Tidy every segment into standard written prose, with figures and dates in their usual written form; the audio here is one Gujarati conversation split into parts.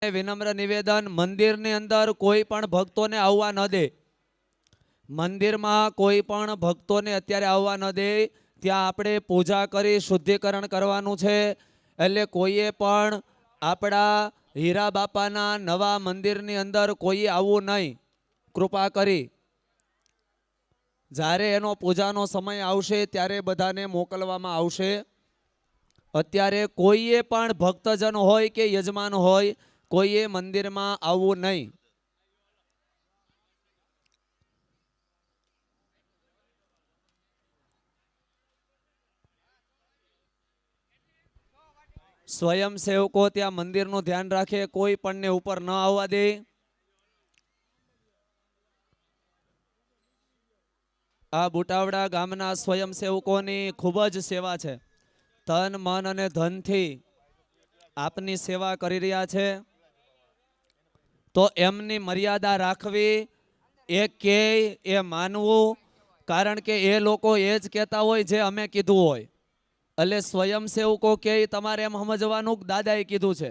વિનમ્ર નિવેદન, મંદિરની અંદર કોઈ પણ ભક્તોને આવવા ન દે. મંદિરમાં કોઈ પણ ભક્તોને અત્યારે આવવા ન દે. ત્યાં આપણે પૂજા કરી શુદ્ધિકરણ કરવાનું છે. એટલે કોઈએ પણ આપણા હીરા બાપાના નવા મંદિરની અંદર કોઈ આવવું નહીં, કૃપા કરી. જ્યારે એનો પૂજાનો સમય આવશે ત્યારે બધાને મોકલવામાં આવશે. અત્યારે કોઈએ પણ ભક્તજન હોય કે યજમાન હોય, કોઈએ મંદિરમાં આવવું નહીં. સ્વયંસેવકો ત્યાં મંદિરનું ધ્યાન રાખે, કોઈ પણને ઉપર ન આવવા દે. આ બુટાવડા ગામના સ્વયંસેવકોની ખૂબ જ સેવા છે. તન મન અને ધનથી આપની સેવા કરી રહ્યા છે. તો એમની મર્યાદા રાખવી, એ કે એ માનવું. કારણ કે એ લોકો એ જ કહેતા હોય જે અમે કીધું હોય. એટલે સ્વયંસેવકો કે તમારે એમ સમજવાનું દાદાએ કીધું છે.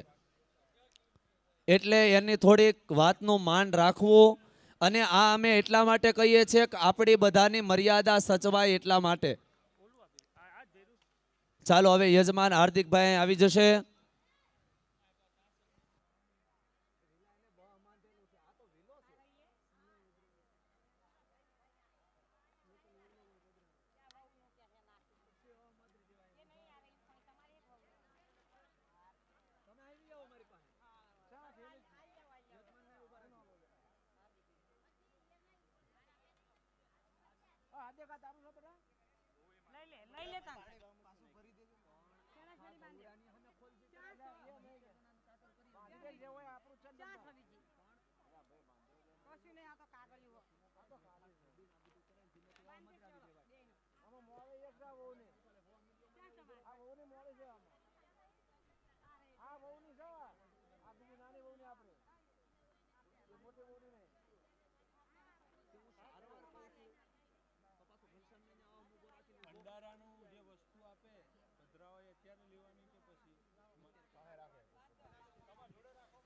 એટલે એની થોડીક વાતનું માન રાખવું. અને આ અમે એટલા માટે કહીએ છીએ કે આપણી બધાની મર્યાદા સચવાય એટલા માટે. ચાલો હવે યજમાન હાર્દિકભાઈ આવી જશે.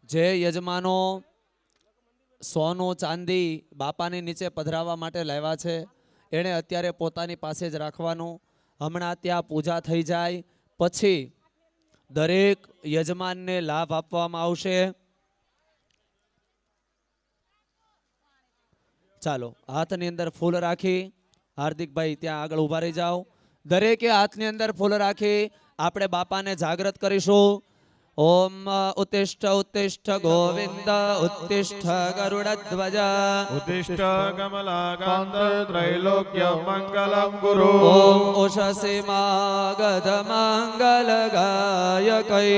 જે યજમાનો સોનું ચાંદી બાપાની નીચે પધરાવવા માટે લાવ્યા છે, એણે અત્યારે પોતાની પાસે જ રાખવાનું. હમણાં ત્યાં પૂજા થઈ જાય પછી દરેક યજમાનને લાભ આપવામાં આવશે. ચાલો હાથની અંદર ફૂલ રાખી હાર્દિકભાઈ ત્યાં આગળ ઊભા રહી જાઓ. દરેકે હાથની અંદર ફૂલ રાખી આપણે બાપાને જાગૃત કરીશું. ઓમ ઉત્તિષ્ઠ ઉત્તિષ્ઠ ગોવિંદ ઉત્તિષ્ઠ ગરુડધ્વજ ઉત્તિષ્ઠ કમલાકાંત ત્રૈલોક્ય મંગલમ ગુરુ. ઓમ ઉષસી માગધ મંગલ ગાયકૈ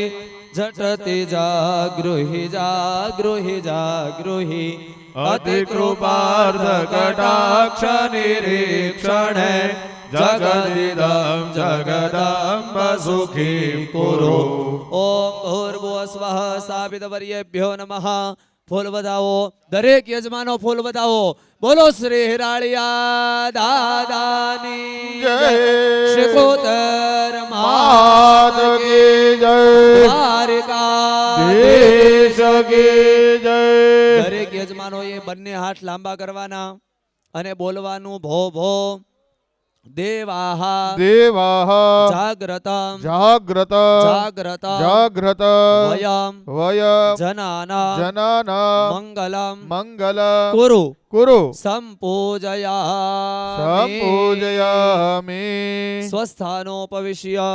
ઝટતિ જાગૃહિ જાગૃહિ જાગૃહિ અતિ કૃપાર્થ કટાક્ષ નિરીક્ષણે જગદિદં જગદંબ સુખી કુરુ. ઓમ ભૂર્ભુવઃ સ્વઃ સાવિતવર્યેભ્યો નમઃ. ફૂલ વધાવો, દરેક યજમાનો ફૂલ વધાવો. બોલો શ્રી હિરાળિયા દાદાની જય. શ્રી કોતર માત કી જય. દ્વારિકાધીશ કી જય. દરેક યજમાનોએ બંને હાથ લાંબા કરવાના અને બોલવાનું ભો ભો દેવાહ દેવાહ જાગ્રતમ જાગ્રત જાગ્રત જાગ્રત વયમ વયમ જનાના જનાના મંગલમ મંગલ કુરુ કુરુ. સંપૂજયામિ સંપૂજયામિ. સ્વસ્થાનોપવિશ્ય.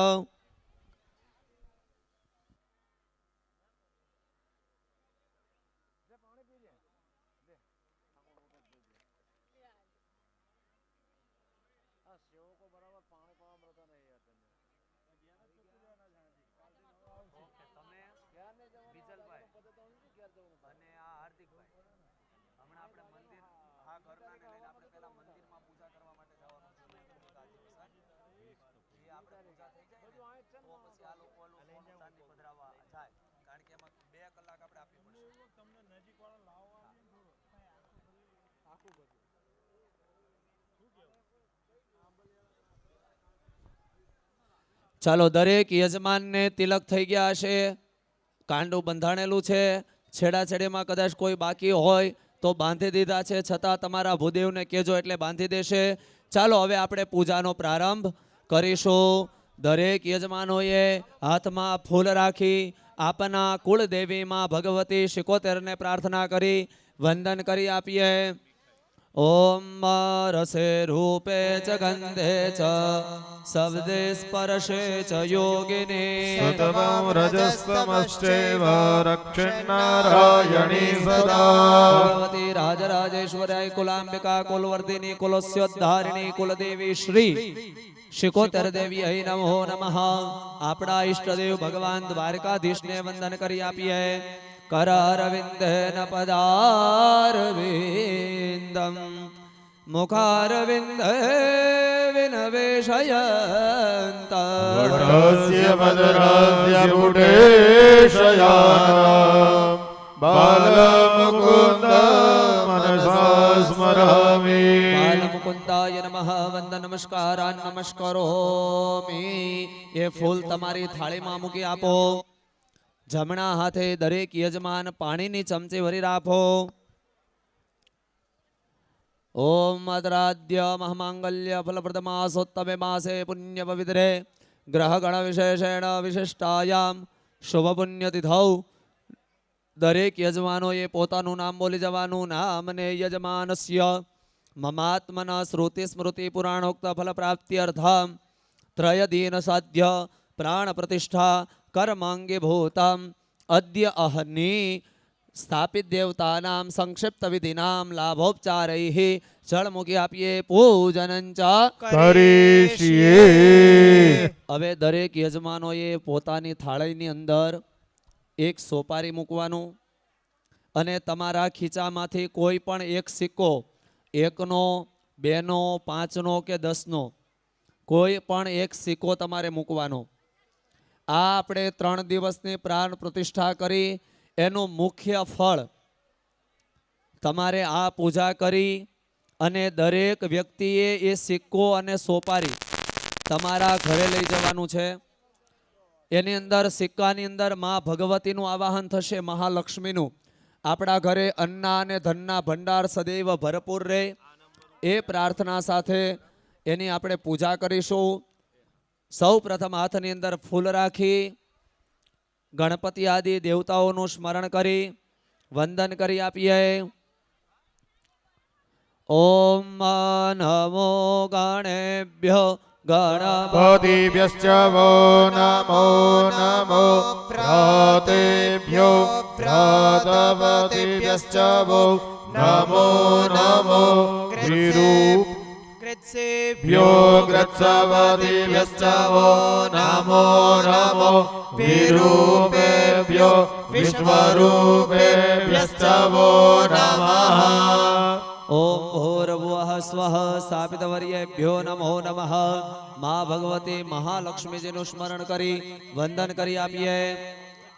ચાલો દરેક યજમાનને તિલક થઈ ગયા હશે, કાંડું બંધાણેલું છે. છેડાછેડીમાં કદાચ કોઈ બાકી હોય તો બાંધી દીધા છે, છતાં તમારા ભૂદેવને કહેજો એટલે બાંધી દેશે. ચાલો હવે આપણે પૂજાનો પ્રારંભ કરીશું. દરેક યજમાનોએ હાથમાં ફૂલ રાખી આપના કુળદેવીમાં ભગવતી શિકોતેરને પ્રાર્થના કરી વંદન કરી આપીએ. ઓમ રસે રૂપે ચ ગંધે ચ શબ્દે સ્પર્શે ચ યોગિની સતવં રજસ્તમશ્ચૈવ રક્ષન્નારાયણી સદા ભગવતી રાજરાજેશ્વરાય કુલાંબિકા કુલવર્ધિની કુલસ્યોદ્ધારિણી કુલદેવી શ્રી શિકોતર દેવી હૈ નમો નમઃ. આપણા ઈષ્ટદેવ ભગવાન દ્વારકાધીશને વંદન કરી આપીએ. કર અરવિંદેન પદારવિંદમ મુખારવિંદે વિનવેશયંત વટસ્ય વદરસ્ય પુટેશયાનામ બાલમુકુંદ મનસા સ્મરામિ. બાલમુકુંદાય નમઃ. વંદન નમસ્કારાન નમસ્કારોમી. એ ફૂલ તમારી થાળીમાં મૂકી આપો. જમણા હાથે દરેક યજમાન પાણીની ચમચી ભરી રાખો. ઓમ અદ્રાદ્ય મહામાંગલ્ય ફલપ્રદમાસોત્તમે માસે પુણ્ય પવિત્રે ગ્રહ ગણ વિશેષેણ વિશિષ્ટાયામ શુભ પુણ્યતિથૌ દરેક યજમાનોએ પોતાનું નામ બોલી જવાનું. નામને યજમાનસ્ય મમાત્મના શ્રુતિ સ્મૃતિ પુરાણોક્ત ફલ પ્રાપ્તિ અર્થમ ત્રયદીન સાધ્ય પ્રાણ પ્રતિષ્ઠા કર્માંગે ભૂતમ અદ્ય અહની સ્થાપિત દેવતાનામ સંક્ષિપ્ત વિધિનામ લાભોપચારૈઃ જળ મૂકી આપીએ. પૂજનં ચ કરીશીએ. હવે દરેક યજમાનોએ પોતાની થાળીની અંદર એક સોપારી મૂકવાનું અને તમારા ખીચામાંથી કોઈ પણ એક સિક્કો, 1નો 2નો 5નો કે 10નો કોઈ પણ એક સિક્કો તમારે મૂકવાનો. આ આપણે 3 દિવસની પ્રાણ પ્રતિષ્ઠા કરી એનું મુખ્ય ફળ તમારે આ પૂજા કરી અને દરેક વ્યક્તિએ એ સિક્કો અને સોપારી તમારા ઘરે લઈ જવાનું છે. એની અંદર સિક્કાની અંદર માં ભગવતીનું આવાહન થશે, મહાલક્ષ્મીનું. આપણા ઘરે અન્ના અને ધનના ભંડાર સદૈવ ભરપૂર રહે એ પ્રાર્થના સાથે એની આપણે પૂજા કરીશું. સૌ પ્રથમ હાથની અંદર ફૂલ રાખી ગણપતિ આદિ દેવતાઓનું સ્મરણ કરી વંદન કરી આપીએ. ઓમ નમો ગણેભ્યો ગણપતિભ્યશ્ચ વો નમો નમો ભ્રાતેભ્યો ભ્રાતપતિભ્યશ્ચ વો નમો નમો વિરૂપ ભ્યો ગ્રત્સવતિભ્યશ્ચ વો નમો નમો વિરૂપેભ્યો વિશ્વરૂપેભ્યશ્ચ વો નમઃ. ઓમ ભૂર્ભુવઃ સ્વઃ સ્થાપિતવર્યેભ્યો નમો નમઃ. મા ભગવતી મહાલક્ષ્મીજીનું સ્મરણ કરી વંદન કરી આપીએ.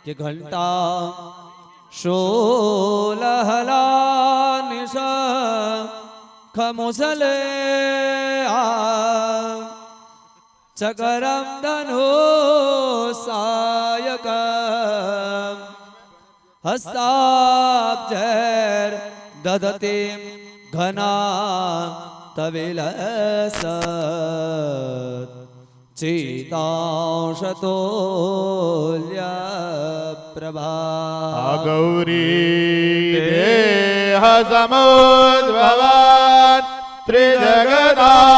કે ઘંટા શૂલહલાનિશ ખમુસલે ચકરમ ધનુષાયક હસ્તાબ્જૈર દધતિમ ઘના તવિલસ ચિતાંશતોલ્ય પ્રભા. ગૌરી દેહ સમોદ્ભવાન ત્રિજગદામ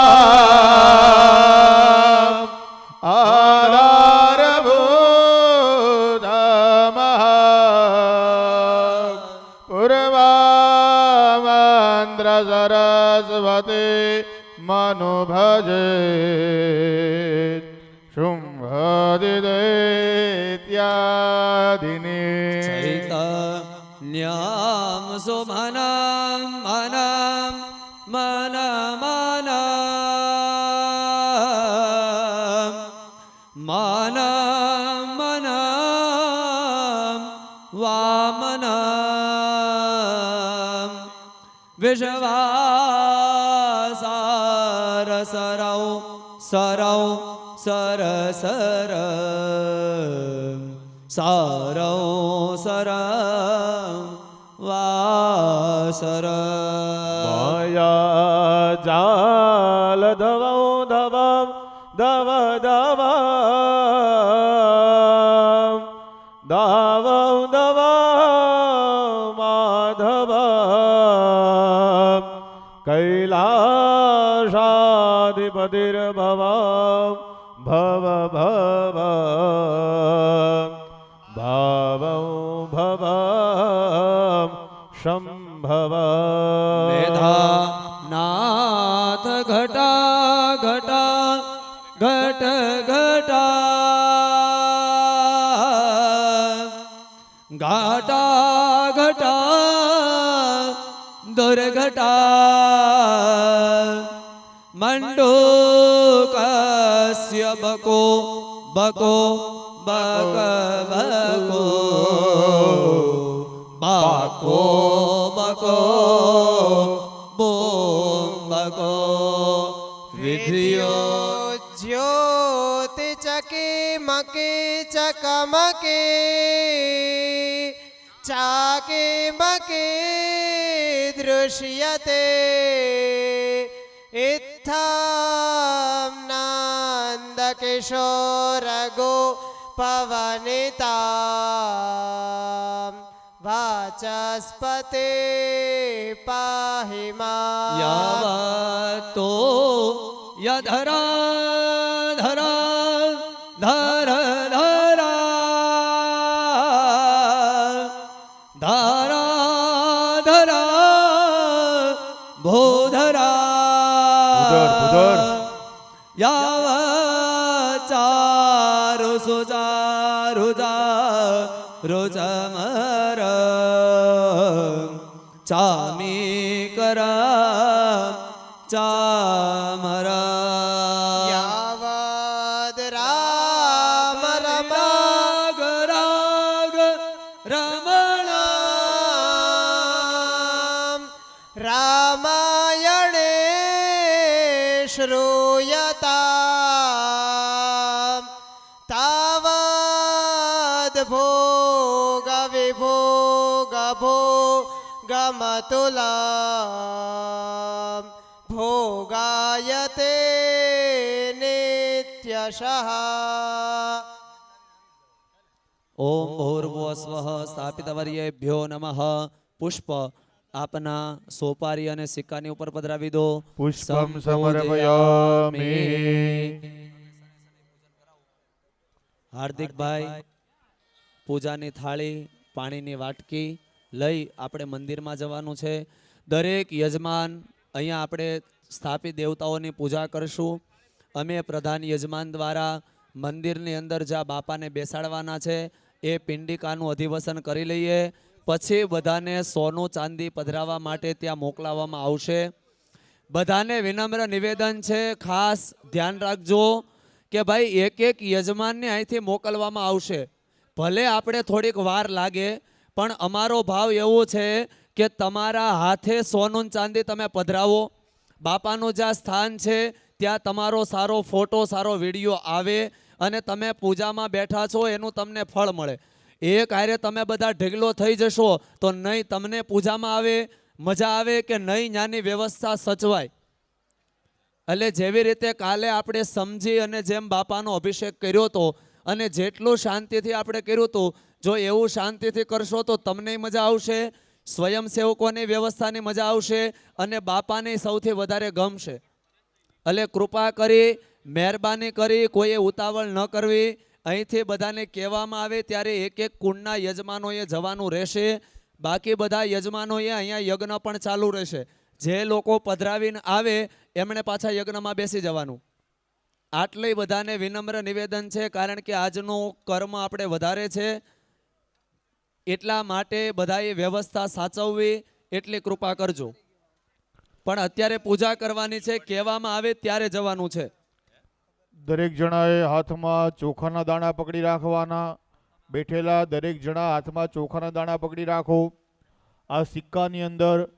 આધારભૂતમઃ પૂર્વામંત્ર સરસ્વતી મનુ ભજે શુંભદિત્યાદિને ચૈતન્યમ સુમનમ મનમ મન મન મન મન વામન વિશ્વાસાર સરૌ સરૌ સર સર સારૌ સર સર માયા જાલ ધવૌ ધવમ ધવ ધવ ધવૌ ધવ માધવ કૈલાસાધિપતિર્ભવ ભવ ભવ ભાવૌ ભવ શંભવ મેધા નાથ ઘટા ઘટા ઘટ ઘટા ઘાટા ઘટા દુર્ઘટા મંડૂકસ્ય બકો બકો બક બકો બાકો બકો બોમ બકો વિધિયો જ્યોતિ ચકી મકી ચકમકી ચાકી મકી દૃશ્યતે ઇત્થમ નંદ કિશોર ગો પવનિતા વાચસ્પતે પાહિ મા યાવતો યધરા ધરા ધર ધરા ધરા ધરા ભોધરા યાવચારુ સુચારુ રુચમર ચામી કરા ચામર યાવદ રામ રમાગ રાગ રમણ રામાયણે શ્રૂયતા તાવદ ભોગ વિભોગ ભોગમતુલા ભોગાયતે નિત્યશઃ ઓમ ભૂર્ભુવઃ સ્વઃ સ્થાપિતવર્યેભ્યો નમઃ પુષ્પ આપના સોપારી અને સિક્કાની ઉપર પધરાવી દો પુષ્પમ સમર્પયામિ હાર્દિકભાઈ પૂજાની થાળી પાણીની વાટકી લઈ આપણે મંદિરમાં જવાનું છે દરેક યજમાન અહીંયા આપણે સ્થાપિત દેવતાઓની પૂજા કરશું અમે પ્રધાન યજમાન દ્વારા મંદિરની અંદર જ્યાં બાપાને બેસાડવાના છે એ પિંડિકાનું અધિવસન કરી લઈએ પછી બધાને સોનું ચાંદી પધરાવવા માટે ત્યાં મોકલાવવામાં આવશે બધાને વિનમ્ર નિવેદન છે ખાસ ધ્યાન રાખજો કે ભાઈ એક એક યજમાનને અહીંથી મોકલવામાં આવશે ભલે આપણે થોડીક વાર લાગે પણ અમારો ભાવ એવો છે કે તમારા હાથે સોનું ચાંદી તમે પધરાવો બાપાનું જ્યાં સ્થાન છે ત્યાં તમારો સારો ફોટો સારો વિડીયો આવે અને તમે પૂજામાં બેઠા છો એનું તમને ફળ મળે એક હારે તમે બધા ઢગલો થઈ જશો તો નહીં તમને પૂજામાં આવે મજા આવે કે નહીં ન્યાની વ્યવસ્થા સચવાય એટલે જેવી રીતે કાલે આપણે સમજી અને જેમ બાપાનો અભિષેક કર્યો હતો અને જેટલું શાંતિથી આપણે કર્યું હતું જો એવું શાંતિથી કરશો તો તમને મજા આવશે સ્વયંસેવકોની વ્યવસ્થાની મજા આવશે અને બાપાની સૌથી વધારે ગમશે એટલે કૃપા કરી મહેરબાની કરી કોઈએ ઉતાવળ ન કરવી અહીંથી બધાને કહેવામાં આવે ત્યારે એક એક કુંડના યજમાનોએ જવાનું રહેશે બાકી બધા યજમાનોએ અહીંયા યજ્ઞ પણ ચાલુ રહેશે જે લોકો પધરાવીને આવે એમણે પાછા યજ્ઞમાં બેસી જવાનું આટલી બધાને વિનમ્ર નિવેદન છે કારણ કે આજનું કર્મ આપણે વધારે છે એટલા માટે બધાએ વ્યવસ્થા સાચવવી એટલી કૃપા કરજો પણ અત્યારે પૂજા કરવાની છે કહેવામાં આવે ત્યારે જવાનું છે દરેક જણાએ હાથમાં ચોખાના દાણા પકડી રાખવાના બેઠેલા દરેક જણા હાથમાં ચોખાના દાણા પકડી રાખો આ સિક્કાની અંદર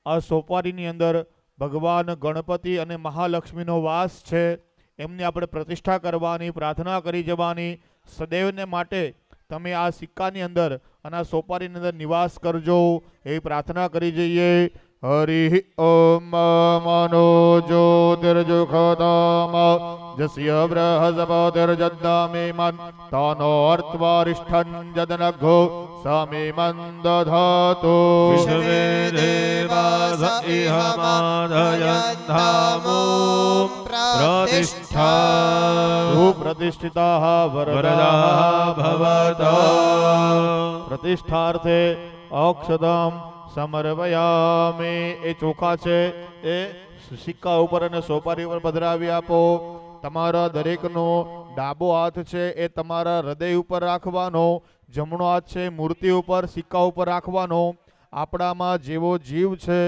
આ સોપારીની અંદર ભગવાન ગણપતિ અને મહાલક્ષ્મીનો વાસ છે એમની આપણે પ્રતિષ્ઠા કરવાની પ્રાર્થના કરી જવાની સદૈવને માટે તમે આ સિક્કાની અંદર અને આ સોપારીની અંદર નિવાસ કરજો એવી પ્રાર્થના કરી જઈએ. હરિ ઓમ મનો જ્યોતિર્જુખતામ જસ્ય બૃહસ્પતિર્જદ્દામે મન તનો અર્ત્વારિષ્ઠં જદનઘો સમે મન દધાતુ. વિશ્વે દેવાસ ઇહ માધયંધામો પ્રતિષ્ઠા સુપ્રતિષ્ઠિતાઃ વરદા ભવતા. પ્રતિષ્ઠાર્થે અક્ષદમ સમર્પયામિ. એ ચોખા છે એ સિક્કા ઉપર અને સોપારી ઉપર પધરાવી આપો. તમારા દરેકનો ડાબો હાથ છે એ તમારા હૃદય ઉપર રાખવાનો, જમણો હાથ છે મૂર્તિ ઉપર સિક્કા ઉપર રાખવાનો. આપણામાં જેવો જીવ છે,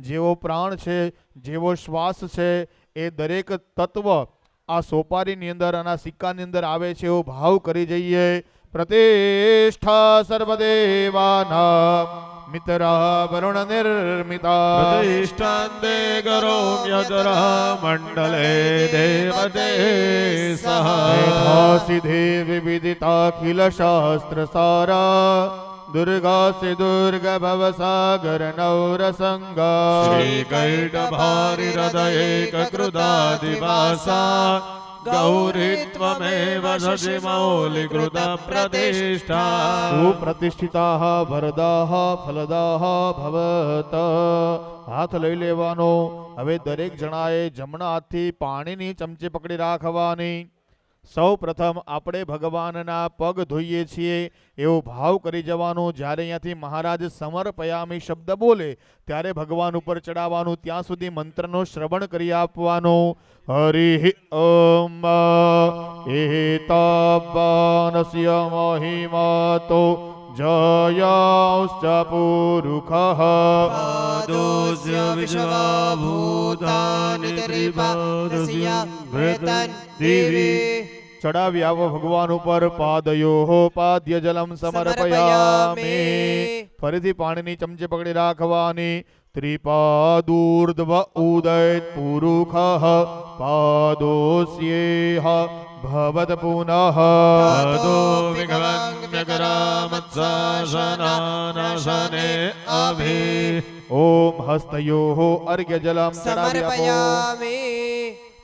જેવો પ્રાણ છે, જેવો શ્વાસ છે એ દરેક તત્વ આ સોપારીની અંદર અને આ સિક્કાની અંદર આવે છે એવો ભાવ કરી જઈએ. પ્રતિષ્ઠા સર્વદેવાનાં મિત્રા વરુણ નિર્મિતા પ્રતિષ્ઠાંતે કરોમ્યતરઃ મંડલે દેવતે સહ. સિદ્ધિ વિવિદિતાખિલ શાસ્ત્ર સારા દુર્ગાસી દુર્ગ ભવ સાગર નૌરસંગા. શ્રી કૈટભારી હૃદયે કૃતાદિવાસા ગૌરીત્વમેવ શશિમૌલિકૃત પ્રતિષ્ઠા. સુપ્રતિષ્ઠિતાઃ વરદાઃ ફલદાઃ ભવત. હાથ લઈ લેવાનો. હવે દરેક જણાએ જમણા હાથથી પાણીની ચમચી પકડી રાખવાની. સૌ પ્રથમ આપણે ભગવાનના પગ ધોઈએ છીએ એવો ભાવ કરી જવાનું. જ્યારે અહીંયાથી મહારાજ સમર્પયામી શબ્દ બોલે ત્યારે ભગવાન ઉપર ચડાવવાનું. ત્યાં સુધી મંત્રનો શ્રવણ કરી આપવાનો. હરિ ઓમ એતાવાનસ્ય મહિમાતો જયાશ્ચ પુરુષઃ પાદોસ્ય વિશ્વભૂતાનિ ત્રિપાદસ્ય વૃતં દિવી. ચડાવી આવો ભગવાન ઉપર. પાદયો પાદ્ય જલમ સમર્પયામિ. ફરીથી પાણીની ચમચી પકડી રાખવાની. ત્રિપાદૂર્ધ્વ ઉદય પુરુષ પાદોસ્યેહ ભવત પુનઃ. પાદો વિઘ્નકરામત્સાસનાનશને અભિ. ઓમ હસ્તયો અર્ઘ્ય જલમ ચડાવી આપો. સમર્પયામિ.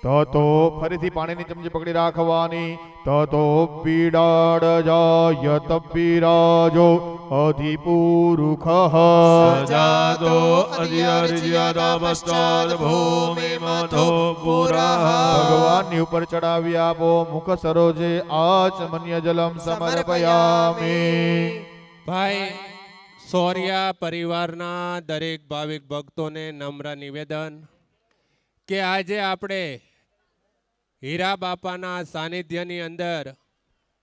તતો ફરીથી પાણીની ચમચી પકડી રાખવાની. તતો પીડાડ જાયત વિરાજો અધિપુરુષ. સજાતો અધિર્જ્યતા પશ્ચાદ ભૂમિ મથો પુરઃ. ભગવાનની ઉપર ચડાવી આપો. મુખ સરોજે આચમન્ય જલમ સમર્પયામિ. ભાઈ સોરિયા પરિવારના દરેક ભાવિક ભક્તોને નમ્ર નિવેદન કે આજે આપણે હીરા બાપાના સાનિધ્યની અંદર,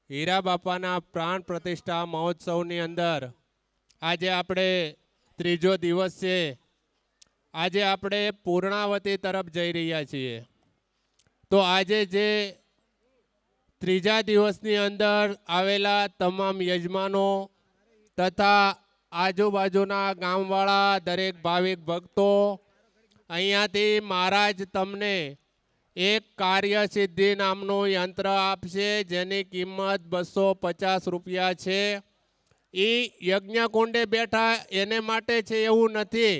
હીરા બાપાના પ્રાણ પ્રતિષ્ઠા મહોત્સવની અંદર આજે આપણે ત્રીજો દિવસ છે. આજે આપણે પૂર્ણાવતી તરફ જઈ રહ્યા છીએ. તો આજે જે ત્રીજા દિવસની અંદર આવેલા તમામ યજમાનો તથા આજુબાજુના ગામવાળા દરેક ભાવિક ભક્તો, અહીંયાથી મહારાજ તમને એક કાર્ય સિદ્ધિ નામનું યંત્ર આપશે જેની કિંમત 250 રૂપિયા છે. એ યજ્ઞકુંડે બેઠા એને માટે છે એવું નથી,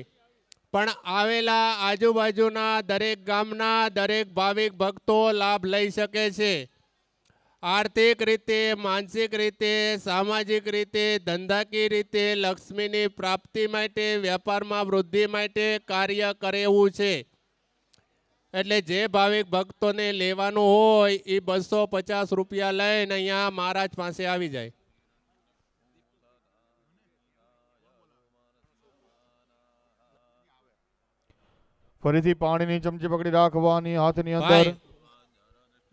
પણ આવેલા આજુબાજુના દરેક ગામના દરેક ભાવિક ભક્તો લાભ લઈ શકે છે. આર્થિક રીતે, માનસિક રીતે, સામાજિક રીતે, ધંધાકીય રીતે, લક્ષ્મીની પ્રાપ્તિ માટે, વેપારમાં વૃદ્ધિ માટે કાર્ય કરે એવું છે. એટલે જે ભાવિક ભક્તોને લેવાનું હોય એ 250 રૂપિયા લઈને અહીંયા મહારાજ પાસે આવી જાય. ફરીથી પાણીની ચમચી પકડી રાખવાની હાથની અંદર. ભાઈ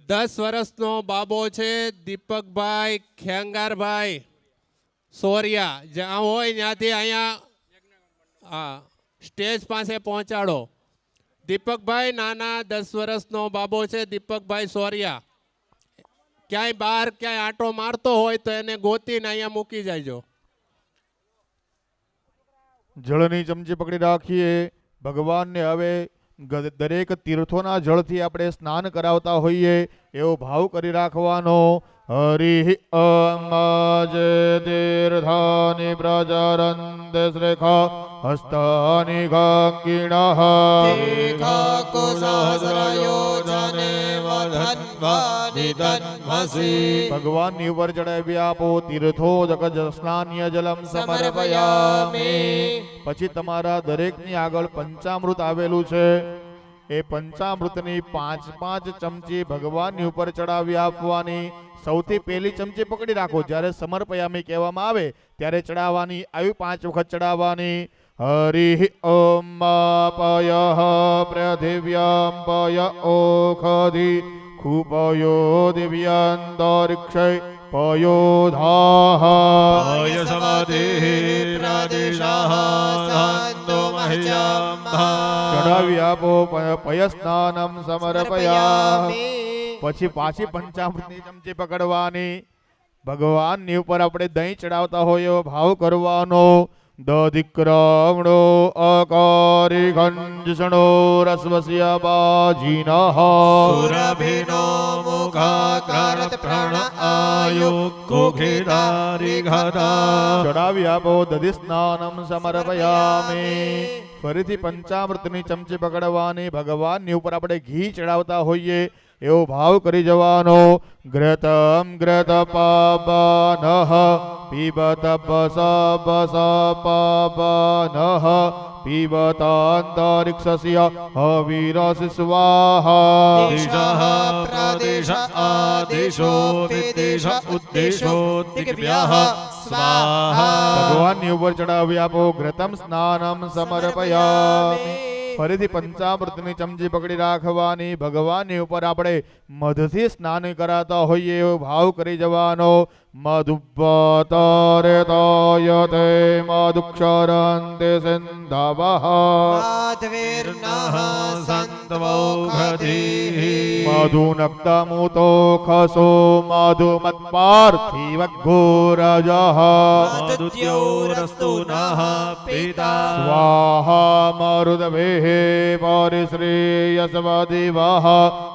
10 વર્ષનો બાબો છે દીપકભાઈ ખેંગારભાઈ સોરિયા. જ્યાં હોય ત્યાંથી અહીંયા સ્ટેજ પાસે પહોંચાડો. દીપકભાઈ નાના 10 વર્ષનો બાબો છે દીપકભાઈ સોરિયા. ક્યાંય બહાર ક્યાંય આંટો મારતો હોય તો એને ગોતીને અહીંયા મૂકી જાયજો. જળની ચમચી પકડી રાખીએ. ભગવાનને હવે દરેક તીર્થોના જળથી આપણે સ્નાન કરાવતા હોઈએ એવો ભાવ કરી રાખવાનો. હરિ ઓમ જે તીર્થાની પ્રચરન્તે શ્રેખા હસ્તાની ગંગીણઃ ભગવાનની ઉપર ચડાવી આપો. તીર્થોદક સ્નાન્ય જલમ સમર્પયામિ. પછી તમારા દરેકની આગળ પંચામૃત આવેલું છે. એ પંચામૃતની 5 ચમચી ભગવાનની ઉપર ચડાવી આપવાની. સૌથી પહેલી ચમચી પકડી રાખો. જ્યારે સમર્પયામી કહેવામાં આવે ત્યારે ચડાવવાની. આવી 5 વખત ચડાવવાની. હરિ ઓમ પયઃ પૃથિવ્યામ પય ઓખધિ ખૂપયો દિવ્યાંતરિક્ષય પયોધાઃ પય સમાધિ પ્રદેશાઃ શાંતો મહ્યમ ચડાવી આપો. પય સ્નાનમ સમર્પયામિ. પછી પાછી પંચામૃતની ચમચી પકડવાની. ભગવાનની ઉપર આપણે દહીં ચડાવતા હોય એવો ભાવ કરવાનો. દધિક્રમણો અકારી ગંજણો રસ્વસ્ય બાજીનઃ સુરભિનો મુખાગ્રત પ્રણ આયુ કુખિધારી ઘતા ચડાવી આપો. દધિ સ્નાનમ સમર્પયામિ. ફરીથી પંચામૃતની ચમચી પકડવાની. ભગવાનની ઉપર આપણે ઘી ચડાવતા હોઈએ એવો ભાવ કરી જવાનો. ઘૃતમ ઘૃત પાવનઃ પીબત બસ પાવનઃ પીબતાંતરિક્ષસ્ય હવિરસ સ્વાહા. દિશઃ પ્રદેશ આદેશો વિદેશ ઉદ્દેશો દિગ્ભ્યઃ સ્વાહા. ભગવાનની ઉપર ચડાવી આપો. ઘૃતમ સ્નાનમ સમર્પયામિ. ફરીથી પંચામૃતની ચમચી પકડી રાખવાની. ભગવાનની ઉપર આપણે મધથી સ્નાન કરાતા હોઈએ એવો ભાવ કરી જવાનો. મધુબ્બતરેતાયતે મધુક્ષરન્તે સિંધવઃ માધવીર્નઃ સંતવૌષધિઃ મધુનક્તમુતો ખસો મધુમત્પાર્થિવઘોરજઃ મધુદ્યોરસ્તુ નઃ પિતા સ્વાહા મરુદવેઃ પરિશ્રેયસવધિવઃ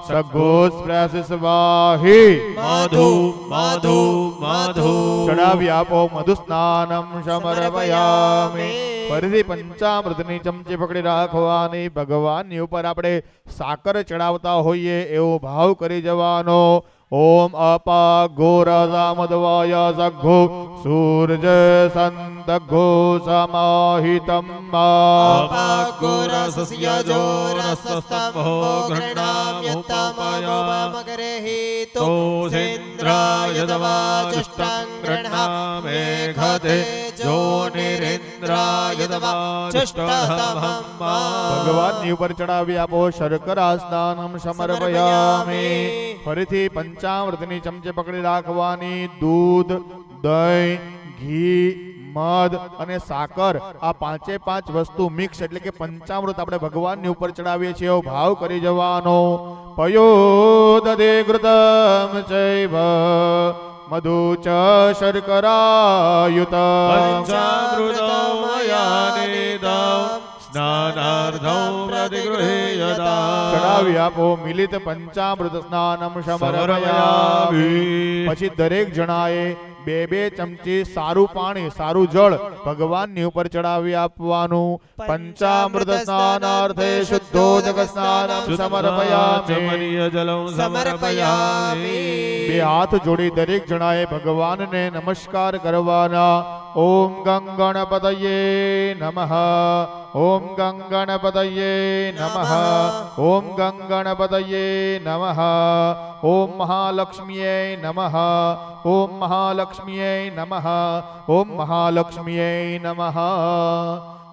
સઘોસ્પ્રસ સ્વાહિ. મધુ મધુ મધુ ચડાવી આપો. મધુ સ્નાનમ સમર્પયામિ. ફરીથી પંચામૃતની ચમચી પકડી રાખવાની. ભગવાનની ઉપર આપણે સાકર ચડાવતા હોઈએ એવો ભાવ કરી જવાનો. ઓમ અપા ઘોરસામદ્વય સઘો સૂર્ય સંતઘો સમાહિતમ અપાગોરસસ્ય જોરસસ્તંભો ગૃહણામ્યતમગરેહિતો સેન્દ્રાય દવાચષ્ટં ગૃહણામેઘતે જોનિરેન્દ્રાય દવાચષ્ટતમં. ભગવાનની ઉપર ચડાવી આપો. શર્કરા સ્નાનમ સમર્પયામિ. ફરીથી પંચામૃતની ચમચી પકડી રાખવાની. દૂધ, દહીં, ઘી, મધ અને સાકર આ 5 વસ્તુ મિક્સ એટલે કે પંચામૃત આપણે ભગવાનની ઉપર ચડાવીએ છીએ એવો ભાવ કરી જવાનો. પયો દધે ઘૃતમ ચૈવ મધુ ચ શર્કરાયુત પંચામૃતમયાનિદં સ્નાનાર્થં પ્રતિગૃહ્યતા. ચડાવી આપો. મિલિત પંચામૃત સ્નાનમ સમર્પયામિ. પછી દરેક જણાએ 2 ચમચી સારું પાણી સારું જળ ભગવાનની ઉપર ચડાવી આપવાનું. પંચામૃત સ્નાનાર્થે શુદ્ધોદક સ્નાનમ સમર્પયામિ. ચમનીય જલં સમર્પયામિ. 2 હાથ જોડી દરેક જણાએ ભગવાનને નમસ્કાર કરવાના. ઓમ ગંગણપતયે નમઃ. ઓમ ગંગણપતયે નમઃ. ઓમ ગંગણપતયે નમઃ. ઓમ મહાલક્ષ્મીયે નમઃ. ઓમ મહાલક્ષ્મીયે નમઃ. ઓમ મહાલક્ષ્મીયે નમઃ.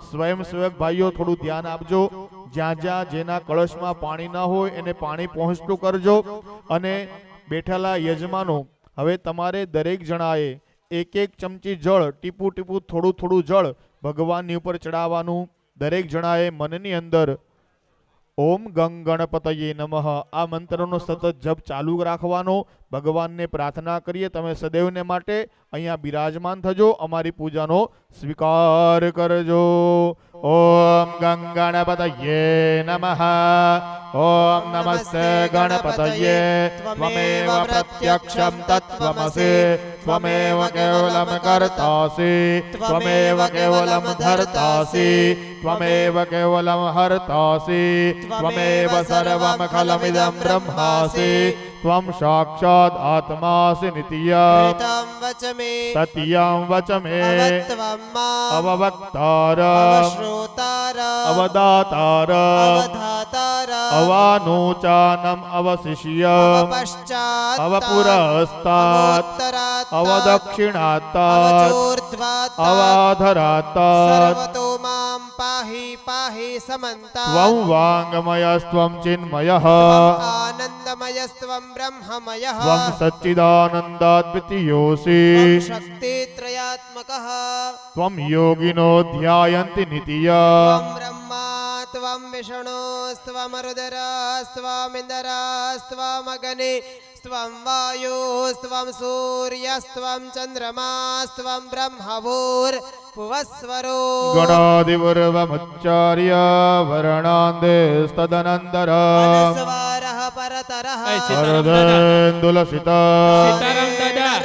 સ્વયંસેવક ભાઈઓ થોડું ધ્યાન આપજો. જ્યાં જ્યાં જેના કળશમાં પાણી ન હોય એને પાણી પહોંચતું કરજો. અને બેઠેલા યજમાનો હવે તમારે દરેક જણાએ 1 ચમચી જળ ટીપું ટીપું થોડું થોડું જળ ભગવાનની ઉપર ચડાવવાનું. દરેક જણાએ મનની અંદર ઓમ ગંગણપતયે નમઃ આ મંત્રનો સતત જપ ચાલુ રાખવાનો. ભગવાનને પ્રાર્થના કરીએ તમે સદૈવને માટે અહીંયા બિરાજમાન થજો, અમારી પૂજાનો સ્વીકાર કરજો. ઓમ ગંગણપતયે નમઃ. ઓમ નમસ્તે ગણપતયે. ત્વમેવ પ્રત્યક્ષમ તત્ત્વમસી. ત્વમેવ કેવલમ કર્તાસી. ત્વમેવ કેવલમ ધર્તાસી. ત્વમેવ કેવલમ હર્તાસી. ત્વમેવ સર્વમ ખલમિદં બ્રહ્માસી. ત્વમ સાક્ષાત આત્માસि નિત્યં. ऋतं वच मे સત્યં વચ મે. अवत्वं माम् અવવક્તારં अवश्रोतारम् અવદાતારં अवधातारम् અવાનુચાનમ અવશિષ્યમ अवपश्चात् અવપુરસ્તાत् અવદક્ષિણાત્તાत् अवचोर्ध्वात् અવાધરાત્તાत् सर्वतो मां पाहि पाहि समन्तात् ત્વં વાङ्મયસ્ત્વં ચિન્મયઃ आनन्दमयस्त्वं ब्रह्ममयः ત્વં સચ્ચિદાનંદાદ્વિતીયોऽસि. त्वं शक्तित्रयात्मकः ત્વં યોગિનો ધ્યાયન્તિ નિત્યં. त्वं ब्रह्मा त्वं विष्णुस्त्वमरुद्रस्त्वमिन्द्रस्त्वमग्नि स्त्वं वायुस्त्वं सूर्यस्त्वं चन्द्रमास्त्वं ब्रह्मभूर्भुवस्वरो ગણાધિપૂર્વમુચ્ચાર્ય વર્ણાંદેસ્તદનંતરમ अनस्वारः परतरः વરદેન્દુલસિતા સીતારામ દાદા.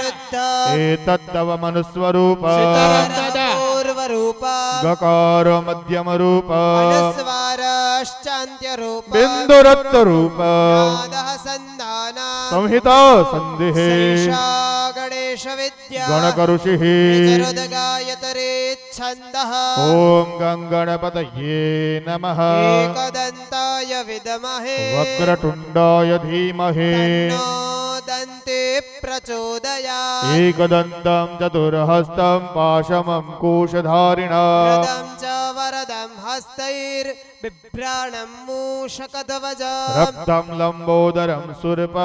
એતત્તવ મનુસ્વરૂપ સીતારામ દાદા. पूर्वरूपा ગકાર મધ્યમરૂપ अनुस्वारश्चान्त्यरूप બિંદુરત્તરૂપ नादः सन्धाना સંહિતા સંદેહ सैषा गणेशविद्या ગણકરુષિઃ. निजरुदगायतरेच्छन्दः ઓમ ગંગણપતયે નમઃ. एकदन्ताय विद्महे વક્રતુંડાય ધીમહિ तन्नो दन्ते प्रचोदयात् एकदन्तं चतुर्हस्तं पाशमं कोशधारिणा वरदं च वरदं हस्तैर्बिभ्राणं मूषकध्वजम् रक्तं लम्बोदरं सुरप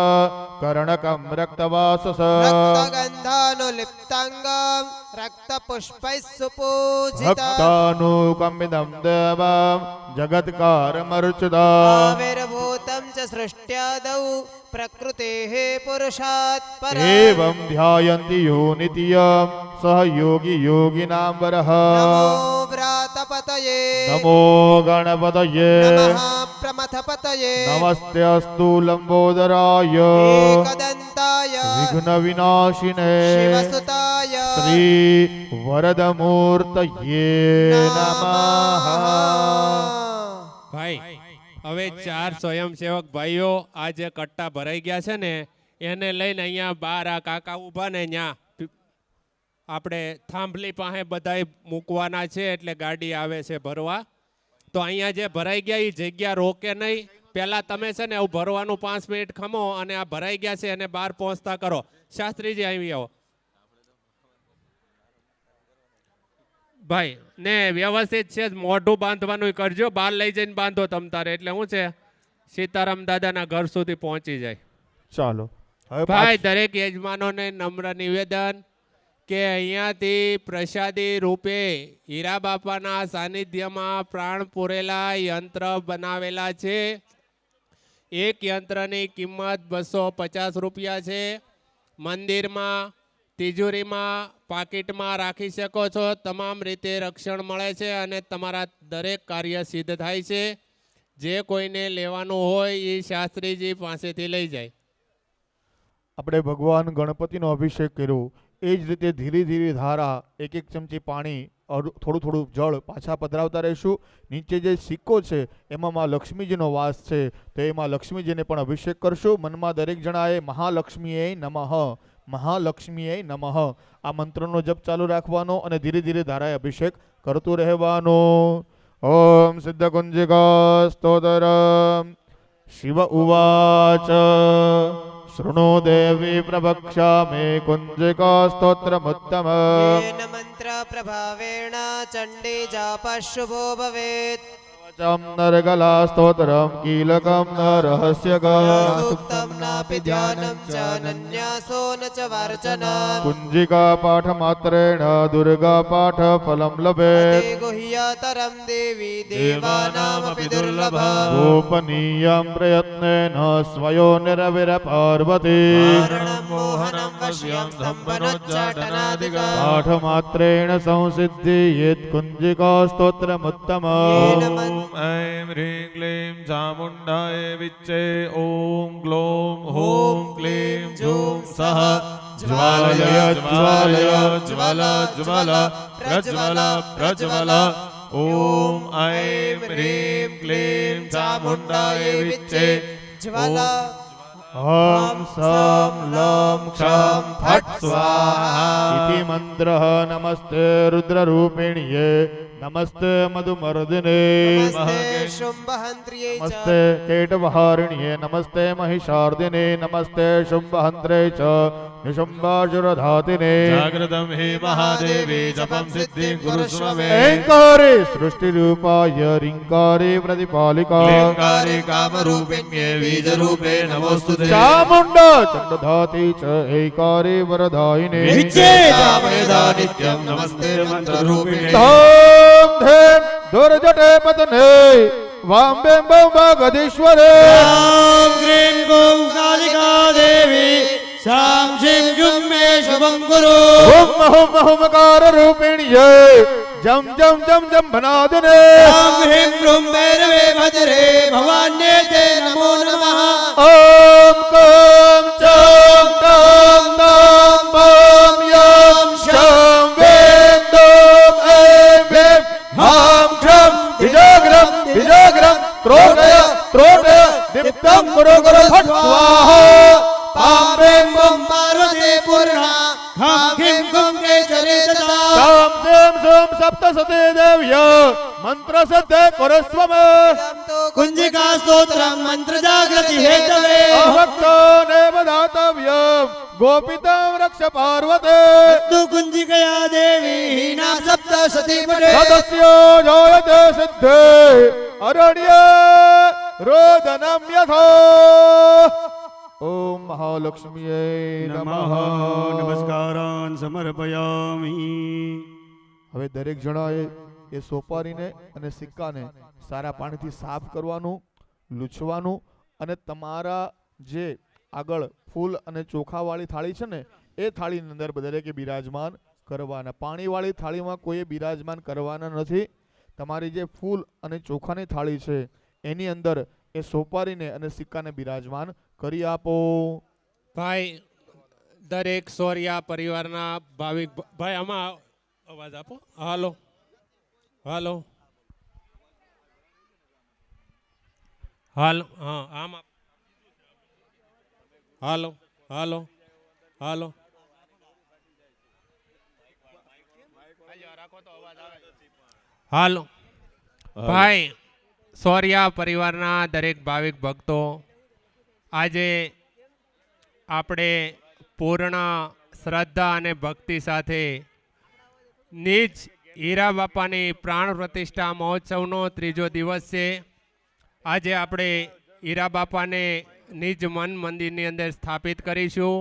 कर्णकं रक्तवासस रक्तगन्धानुलिप्ताङ्गं रक्तपुष्पैः सुपूजितम् भक्तानुकम्पितं देवं जगत्कारमर्चिता आविर्भूतं च सृष्ट्यादौ प्रकृतेः पुरुषात् परम् एवं ध्यायन्ति यो नित्यं सह योगी योगिनां वरः. नमो व्रातपतये नमो गणपतये नमः प्रमथपतये नमस्तेऽस्तु लम्बोदराय एकदन्ताय विघ्नविनाशिने शिवसुताय श्री वरदमूर्तये नमः. ભાઈ હવે 4 સ્વયંસેવક ભાઈઓ આ જે કટ્ટા ભરાઈ ગયા છે ને એને લઈને અહીંયા બાર આ કાકા ઊભા ને ત્યાં આપણે થાંભલી પાસે બધાય મૂકવાના છે એટલે ગાડી આવે છે ભરવા. તો અહીંયા જે ભરાઈ ગયા એ જગ્યા રોકે નહીં. પહેલા તમે છે ને આવું ભરવાનું 5 મિનિટ ખમો અને આ ભરાઈ ગયા છે એને બહાર પહોંચતા કરો. શાસ્ત્રીજી આવી આવો ભાઈ ને વ્યવસ્થિત છે મોઢું બાંધવાનું કરજો. બહાર લઈ જઈને બાંધો તમ તારે એટલે શું છે સીતારામ દાદાના ઘર સુધી પહોંચી જાય. ચાલો હવે ભાઈ દરેક યજમાનોને નમ્ર નિવેદન કે અહીંયાથી પ્રસાદી રૂપે હીરા બાપાના સાનિધ્યમાં પ્રાણ પૂરેલા યંત્ર બનાવેલા છે. એક યંત્રની કિંમત 250 રૂપિયા છે. મંદિરમાં તિજોરીમાં પાકીટમાં રાખી શકો છો. તમામ રીતે રક્ષણ મળે છે અને તમારા દરેક કાર્ય સિદ્ધ થાય છે. જે કોઈને લેવાનું હોય એ શાસ્ત્રીજી પાસેથી લઈ જાય. આપણે ભગવાન ગણપતિનો અભિષેક કર્યો એ જ રીતે ધીરે ધીરે ધારા એક એક ચમચી પાણી થોડું થોડું જળ પાછા પધરાવતા રહીશું. નીચે જે સિક્કો છે એમાં માં લક્ષ્મીજીનો વાસ છે તો એમાં લક્ષ્મીજીને પણ અભિષેક કરશું. મનમાં દરેક જણાએ મહાલક્ષ્મીએ નમઃ મહાલક્ષ્મીએ નમઃ આ મંત્રનો જપ ચાલુ રાખવાનો અને ધીરે ધીરે ધારાએ અભિષેક કરતું રહેવાનો. ઓમ સિદ્ધકુંજિકા સ્તોત્રમ શિવ ઉવાચ શૃણુ દેવી પ્રવક્ષ્યામિ કુંજિકા સ્તોત્રમુત્તમ येन मन्त्रप्रभावेण चण्डी जापः शुभो भवेत् નરગલા સ્તોત્રમ કીલકમ ન રહસ્યક સૂક્તમ નાપి ધ્યાનમ ચ અનન્યાસો ન ચ વાર્ચન કુંજિકા પાઠ માત્રેણ દુર્ગા પાઠ ફલમ લભેત તે ગુહ્યતરમ દેવી દેવાનામપિ દુર્લભ ગોપનીયમ પ્રયત્નેન સ્વયો નિરવિર પાર્વતી મારણમ મોહનમ વશ્યમ સ્તંભનોચ્ચાટનાદિકમ પાઠ માત્રેણ સંસિદ્ધિ યેત કુંજિકા સ્તોત્રમુત્તમ येन ॐ ऐं ह्रीं क्लीं चामुण्डाय विच्चे ॐ ग्लौं हूं क्लीं झूं सः ज्वालय ज्वालय ज्वल ज्वल प्रज्वल प्रज्वल ॐ ऐं ह्रीं क्लीं चामुण्डाय विच्चे ज्वाला હમ સમ લમ ક્ષમ ફટ સ્વાહા ઇતિ મંત્રઃ નમસ્તે રુદ્રરૂપિણ્યે નમસ્તે મધુમર્દિને નમસ્તે શુંભહંત્ર્યે ચ નમસ્તે કેટવહારિણ્યે નમસ્તે મહિષાર્દિને નમસ્તે શુંભહંત્રે ચ નિશુંભાસુરધાતિને જાગ્રતમ હે મહાદેવી જપમ સિદ્ધિં કુરુષ્વ મે એંકારે સૃષ્ટિરૂપાય રિંકારે પ્રતિપાલિકા ક્લીંકારે કામરૂપિણ્યે બીજરૂપે નમોસ્તુતે ચામુંડા ચંડધાતિ ચ એકારે વરદાયિને વિચ્ચે ચામેધા નિત્યમ નમસ્તે મંત્રરૂપિણે ધમ ધેમ દુર્જટે પતને વાંબેમ ગધીશ્વરે ॐ क्रीं गौं कालिका देवी शां शिं जुं मे शुभं कुरु હુમ હુમ હુમકાર રૂપિણ્ય જમ જમ જમ જમ ભનાદિને ॐ ह्रीं क्रूं भैरवे भद्रे भवान्ये ते नमो नमः ઓમ કમ ચમ તમ તમ પમ યમ શમ વેમ દમ એમ વેમ હામ ક્ષમ બીજાગ્રમ બીજાગ્રમ ત્રોટય ત્રોટય દીપ્તમ ગુરુ ગુરુ ફટ સ્વાહા पाम्बें बं पार्वती पूर्णा खं खिं गुं के चरे तथा સામ સેમ સોમ સપ્ત સતે દેવ્ય મંત્ર સતે કુરસ્વમે कुंजिका स्तोत्रं मंत्र जागृति हेतवे અભક્તો નેવ દાતવ્યમ ગોપિતમ રક્ષ પાર્વતે तु कुंजिकया देवी हीना सप्त सती पटे સદસ્યો જાયતે સિદ્ધે અરણ્ય રોદનમ યથો ઓમ મહાલક્ષ્મીએ નમઃ નમસ્કારાન સમર્પયામિ. હવે દરેક જણાએ એ સોપારીને અને સિક્કાને સારા પાણીથી સાફ કરવાનું, લૂછવાનું અને તમારા જે આગળ ફૂલ અને ચોખાવાળી થાળી છે ને એ થાળીની અંદર દરેકે બિરાજમાન કરવાના. પાણીવાળી થાળીમાં કોઈએ બિરાજમાન કરવાના નથી. તમારી જે ફૂલ અને ચોખાની થાળી છે એની અંદર એ સોપારીને અને સિક્કાને બિરાજમાન કરી આપો. ભાઈ દરેક સોરિયા પરિવારના ભાવિક ભાઈ આમાં અવાજ આપો. હાલો હાલો હાલો હા આમ હાલો હાલો હાલો હાલો ભાઈ સોરિયા પરિવારના દરેક ભાવિક ભક્તો આજે આપણે પૂર્ણ શ્રદ્ધા અને ભક્તિ સાથે નિજ હીરા બાપાની પ્રાણ પ્રતિષ્ઠા મહોત્સવનો ત્રીજો દિવસ છે. આજે આપણે હીરા બાપાને નિજ મન મંદિરની અંદર સ્થાપિત કરીશું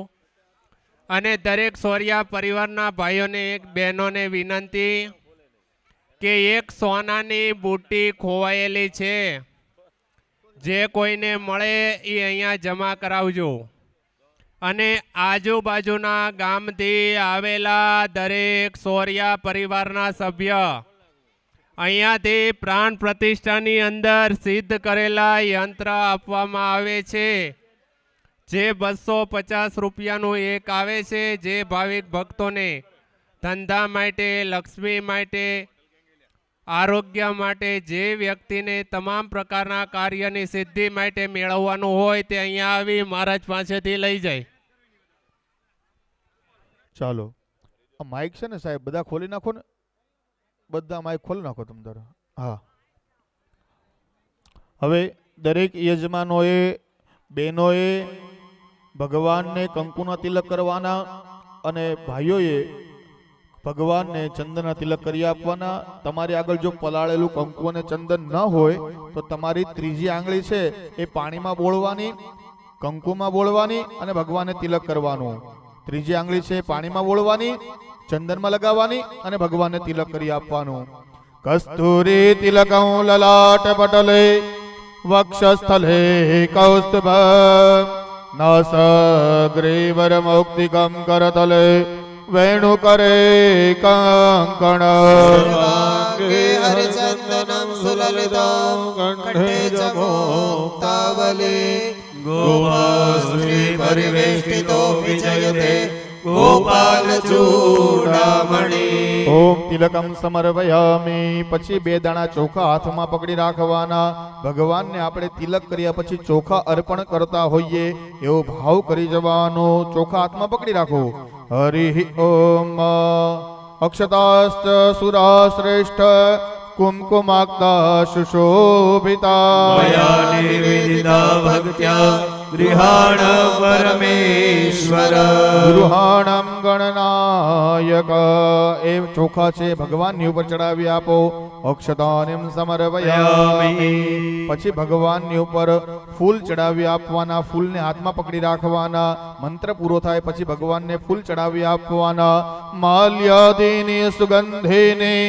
અને દરેક સોરિયા પરિવારના ભાઈઓને એક બહેનોને વિનંતી કે એક સોનાની બુટ્ટી ખોવાયેલી છે, જે કોઈને મળે એ અહીંયા જમા કરાવજો. અને આજુબાજુના ગામથી આવેલા દરેક સોરિયા પરિવારના સભ્ય અહીંયાથી પ્રાણ પ્રતિષ્ઠાની અંદર સિદ્ધ કરેલા યંત્ર આપવામાં આવે છે, જે 250 રૂપિયાનું એક આવે છે. જે ભાવિક ભક્તોને ધંધા માટે, લક્ષ્મી માટે, આરોગ્ય માટે, જે વ્યક્તિને તમામ પ્રકારના કાર્યની સિદ્ધિ માટે મેળવવાનું હોય તે અહીંયા આવી મહારાજ પાસેથી લઈ જાય. ચાલો આ માઇક છે ને સાહેબ બધા ખોલી નાખો ને, બધા માઇક ખોલી નાખો તમ તારે. હા, હવે દરેક યજમાનોએ બહેનોએ ભગવાનને કંકુના તિલક કરવાના અને ભાઈઓએ ભગવાનને ચંદનના તિલક કરી આપવાના. તમારી આગળ જો પલાળેલું કંકુ અને ચંદન ન હોય તો તમારી ત્રીજી આંગળી છે એ પાણીમાં બોળવાની, કંકુમાં બોળવાની અને ભગવાનને તિલક કરવાનું. ત્રીજી આંગળી છે પાણીમાં બોળવાની, ચંદનમાં લગાવવાની અને ભગવાનને તિલક કરી આપવાનું. કસ્તુરી તિલકં લલાટ પટલે વક્ષસ્થલે કૌસ્તુભ નાસગ્રીવર મૌક્તિકમ કરતલે વેણુકરે કંકણ સર્વાંગે હરિચંદનમ સુલલિતં કંઠે ચ મુક્તાવલે ગોપાશ્રી પરિવેષ્ટિતો વિજયતે ગોપાલ ચૂડામણી. ઓમ તિલકમ સમર્પયામિ. પછી 2 દાણા ચોખા હાથમાં પકડી રાખવાના. ભગવાનને આપણે તિલક કર્યા પછી ચોખા અર્પણ કરતા હોઈએ એવો ભાવ કરી જવાનો. ચોખા હાથમાં પકડી રાખો. હરિ ઓમ. અક્ષતાસ્ત સુરા શ્રેષ્ઠ કુમકુમાક્તા સુશોભિતા મયા નિવેદિતા ભક્ત્યા ગૃહાણ પરમેશ્વર. ગૃહાણમ ગણનાયક. એ ચોખા છે ભગવાનની ઉપર ચડાવી આપો. અક્ષતાનિમ સમર્પયામિ. પછી ભગવાનની ઉપર ફૂલ ચડાવી આપવાના. ફૂલને હાથમાં પકડી રાખવાના. મંત્ર પૂરો થાય પછી ભગવાનને ફૂલ ચડાવી આપવાના. માલ્યાદિની સુગંધેની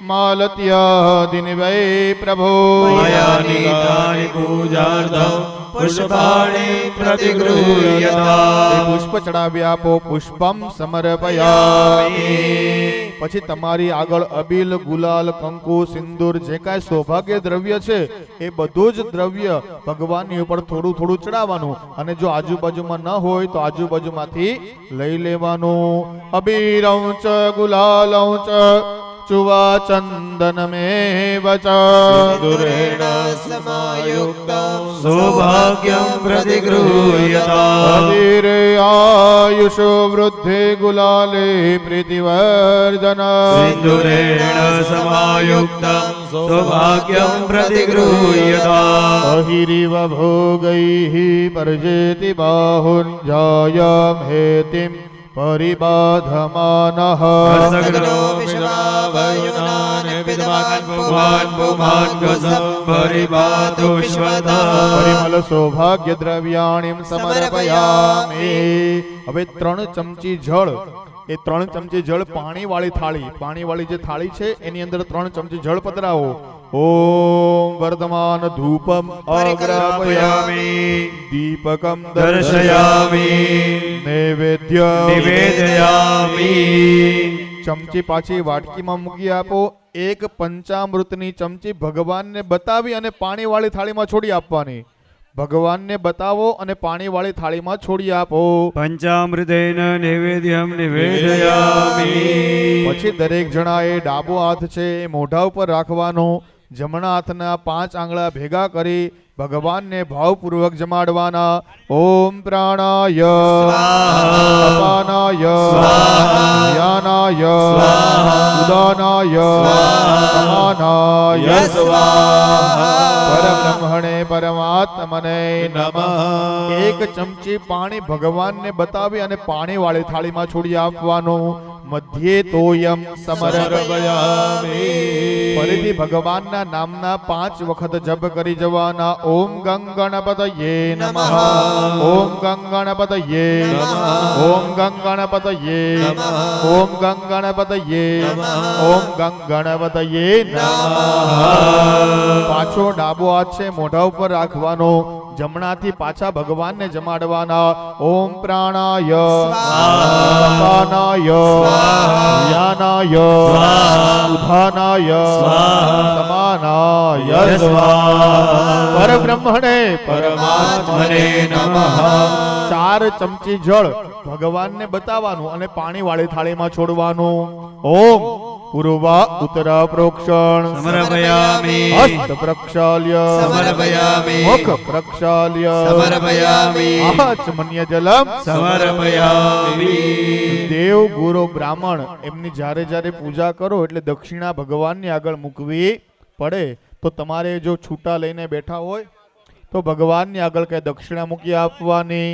માલત્યાદિની વૈ પ્રભો મયા નીતાનિ પૂજાર્થં પુષ્પાણિ પ્રતિગૃહ્યતા. પુષ્પ ચડાવી આપો. પુષ્પમ સમર્પયામિ. પછી તમારી આગળ અબીલ, ગુલાલ, કંકુ, સિંદૂર જે કાંઈ સૌભાગ્ય દ્રવ્ય છે એ બધું જ દ્રવ્ય ભગવાનની ઉપર થોડું થોડું ચડાવવાનું. અને જો આજુબાજુમાં ન હોય તો આજુબાજુમાંથી લઈ લેવાનું. અબીરં ચ ગુલાલં ચ ચુવા ચંદનમેવ ચ સિંદુરેણ સમાયુક્તં સૌભાગ્યં પ્રતિગૃહ્યતા. અબીરે આયુષો વૃદ્ધિ ગુલાલે પ્રીતિવર્ધન. સિંદુરેણ સમાયુક્તં સૌભાગ્યં પ્રતિગૃહ્યતા. અહિરિવ ભોગૈઃ પરજેતિ બાહુર્જાયામ હેતિમ પરિબાધમાનઃ. સગનો વિશ્વાવયુનાન વિદ્વાન પુમાન પુમાન ગોસમ પરિબાધો વિશ્વતા. પરિમલ સૌભાગ્ય દ્રવ્યાણીમ સમર્પયામિ. હવે 3 ચમચી જળ, એ 3 ચમચી જળ પાણીવાળી થાળી, પાણીવાળી જે થાળી છે એની અંદર 3 ચમચી જળ પધરાવો. ઓમ વર્ધમાન ધૂપમ અગ્રાપયામિ. દીપકમ દર્શયામિ. નૈવેદ્ય નિવેદયામિ. ચમચી પાછી વાટકીમાં મૂકી આપો. 1 પંચામૃતની ચમચી ભગવાનને બતાવી અને પાણીવાળી થાળીમાં છોડી આપવાની. ભગવાનને બતાવો અને પાણીવાળી થાળીમાં છોડી આપો. પંચામૃતેન નૈવેદ્યમ નિવેદયામિ. પછી દરેક જણાએ ડાબો હાથ છે એ મોઢા ઉપર રાખવાનો. જમણા હાથના 5 આંગળા ભેગા કરી ભગવાનને ભાવપૂર્વક જમાડવાના. ઓમ પ્રાણાય અપાનાય યાનાય ઉદાનાય સમાનાય પરબ્રહ્મણે પરમાત્મને નમઃ. 1 ચમચી પાણી ભગવાનને બતાવી અને પાણીવાળી થાળીમાં છોડી આપવાનું. મધ્યે તોયમ સમર્પયામિ. ફરીથી ભગવાનના નામના 5 વખત જપ કરી જવાના. ઓમ ગંગણપતયે નમઃ. ઓમ ગંગણપતયે નમઃ. ઓમ ગંગણપતયે નમઃ. ઓમ ગંગણપતયે નમઃ. ઓમ ગંગણપતયે નમઃ. પાછો ડાબો હાથ છે મોઢા ઉપર રાખવાનો. જમણાથી પાછા ભગવાનને જમાડવાના. ઓમ પ્રાણાય અપાનાય યાનાય ઉધાનાય સમાનાય પરબ્રહ્મણે પરમાત્મને નમઃ. 4 ચમચી જળ ભગવાનને બતાવવાનું અને પાણીવાળી થાળીમાં છોડવાનું. ઓમ પૂર્વા ઉત્તરા પ્રોક્ષણ સમર્પયામિ. હસ્ત પ્રક્ષાલ્ય સમર્પયામિ. મુખ પ્રક્ષાલ્ય સમર્પયામિ. આચમન્ય જલમ સમર્પયામિ. દેવ ગુરુ બ્રાહ્મણ એમની જ્યારે જ્યારે પૂજા કરો એટલે દક્ષિણા ભગવાનની આગળ મૂકવી પડે. તો તમારે જો છૂટા લઈને બેઠા હોય તો ભગવાનની આગળ કઈ દક્ષિણા મૂકી આપવાની,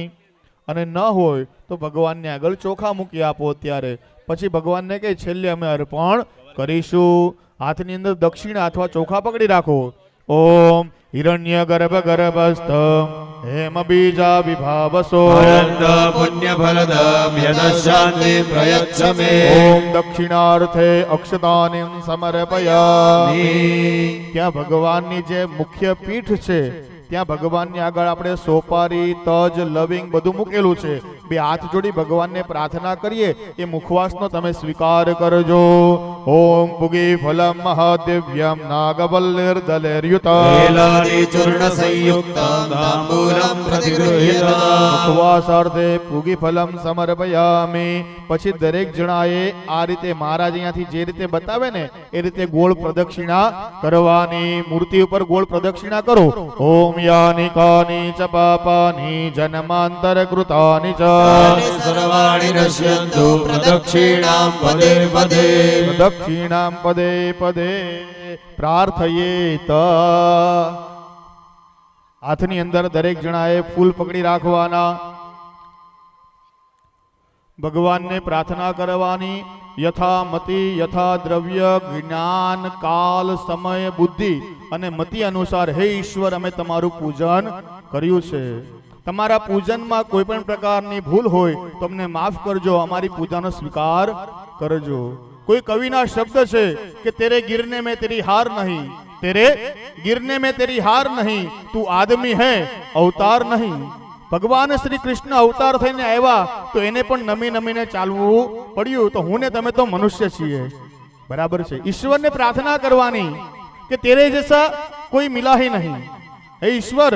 અને ન હોય તો ભગવાનની આગળ ચોખા મૂકી આપો. અત્યારે પછી ભગવાનને કે છેલ્લે અમે અર્પણ કરીશું. હાથની અંદર દક્ષિણા અથવા ચોખા પકડી રાખો. ઓમ હિરણ્ય ગર્ભ ગર્ભસ્થ હેમ બીજા વિભાવસો અનંત પુણ્ય ફલદમ યદશાંતિ પ્રયચ્છ મે. ઓમ દક્ષિણાર્થે અક્ષતાનિમ સમર્પયામિ. ત્યાં ભગવાનની જે મુખ્ય પીઠ છે ત્યાં ભગવાનની આગળ આપણે સોપારી, તજ, લવિંગ બધું મૂકેલું છે. બે હાથ જોડી ભગવાનને પ્રાર્થના કરીએ. એ મુખવાસનો તમે સ્વીકાર કરજો. ઓમ પુગી ફલમ મહાદેવ્યમ નાગવલ્લિર્દલેર્યુતમ કેલાની ચૂર્ણ સંયુક્તમ તાંબૂલમ પ્રતિગૃહ્યતા. મુખવાસાર્થે પુગી ફલમ સમર્પયામિ. પછી દરેક જણાએ આ રીતે મહારાજ અહીંયાથી જે રીતે બતાવે ને એ રીતે ગોળ પ્રદક્ષિણા કરવાની. મૂર્તિ ઉપર ગોળ પ્રદક્ષિણા કરો. ઓમ યાની કાની ચ પાપાની જન્માંતર કૃતાની ચ સર્વાણિ નશ્યન્તુ પ્રદક્ષિણામ પદે પદે. પ્રદક્ષિણામ પદે પદે પ્રાર્થયેત. હાથની અંદર દરેક જણાએ ફૂલ પકડી રાખવાના. ભગવાનને પ્રાર્થના કરવાની. યથા મતિ યથા દ્રવ્ય જ્ઞાન કાલ સમય બુદ્ધિ અને મતિ અનુસાર હે ઈશ્વર અમે તમારું પૂજન કર્યું છે. તમારા પૂજનમાં કોઈ પણ પ્રકારની ભૂલ હોય તો અમને માફ કરજો. અમારી પૂજાનો સ્વીકાર કરજો. કોઈ કવિના શબ્દ છે કે તેરે ગિરને મેં તેરી હાર નહીં, તેરે ગિરને મેં તેરી હાર નહીં, તું આદમી હૈ અવતાર નહીં. ભગવાન શ્રી કૃષ્ણ અવતાર થઈને આવ્યા તો એને પણ નમી નમીને ચાલવું પડ્યું. તો હું ને તમે તો મનુષ્ય છીએ, બરાબર છે. ઈશ્વરને પ્રાર્થના કરવાની કે તેરે જૈસા કોઈ મિલા ही नहीं. हे ईश्वर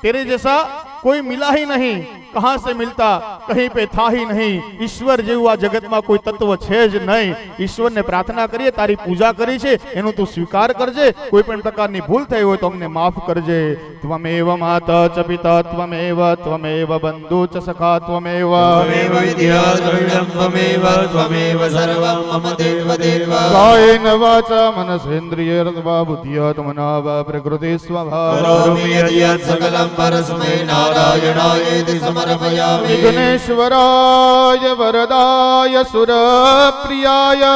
तेरे जैसा कोई मिला ही नहीं, कहां से मिलता कहीं पे था ही नहीं. ઈશ્વર જેવું આ જગતમાં કોઈ તત્વ છે જ નહીં. ઈશ્વરને પ્રાર્થના કરીએ, તારી પૂજા કરી છે એનું તું સ્વીકાર કરજે. કોઈ પણ પ્રકારની ભૂલ થઈ હોય તો અમને માફ કરજે. ત્વમેવ માતા ચ પિતા ત્વમેવ ત્વમેવ બંધુ ચ સખા ત્વમેવ ત્વમેવ વિદ્યા દ્રવિડમ ત્વમેવ ત્વમેવ સર્વમ મમ દેવ દેવ. કાયેન વાચા મનસેન્દ્રિયર્વા બુદ્ધ્યાત્મના વા પ્રકૃતિ સ્વભાવ કરોમિ યદ્ સકલમ પરસ્મૈ નારાયણાયેતિ સમર્પયામિ. વિઘ્નેશ્વરાય વરદાય સુરપ્રિયાય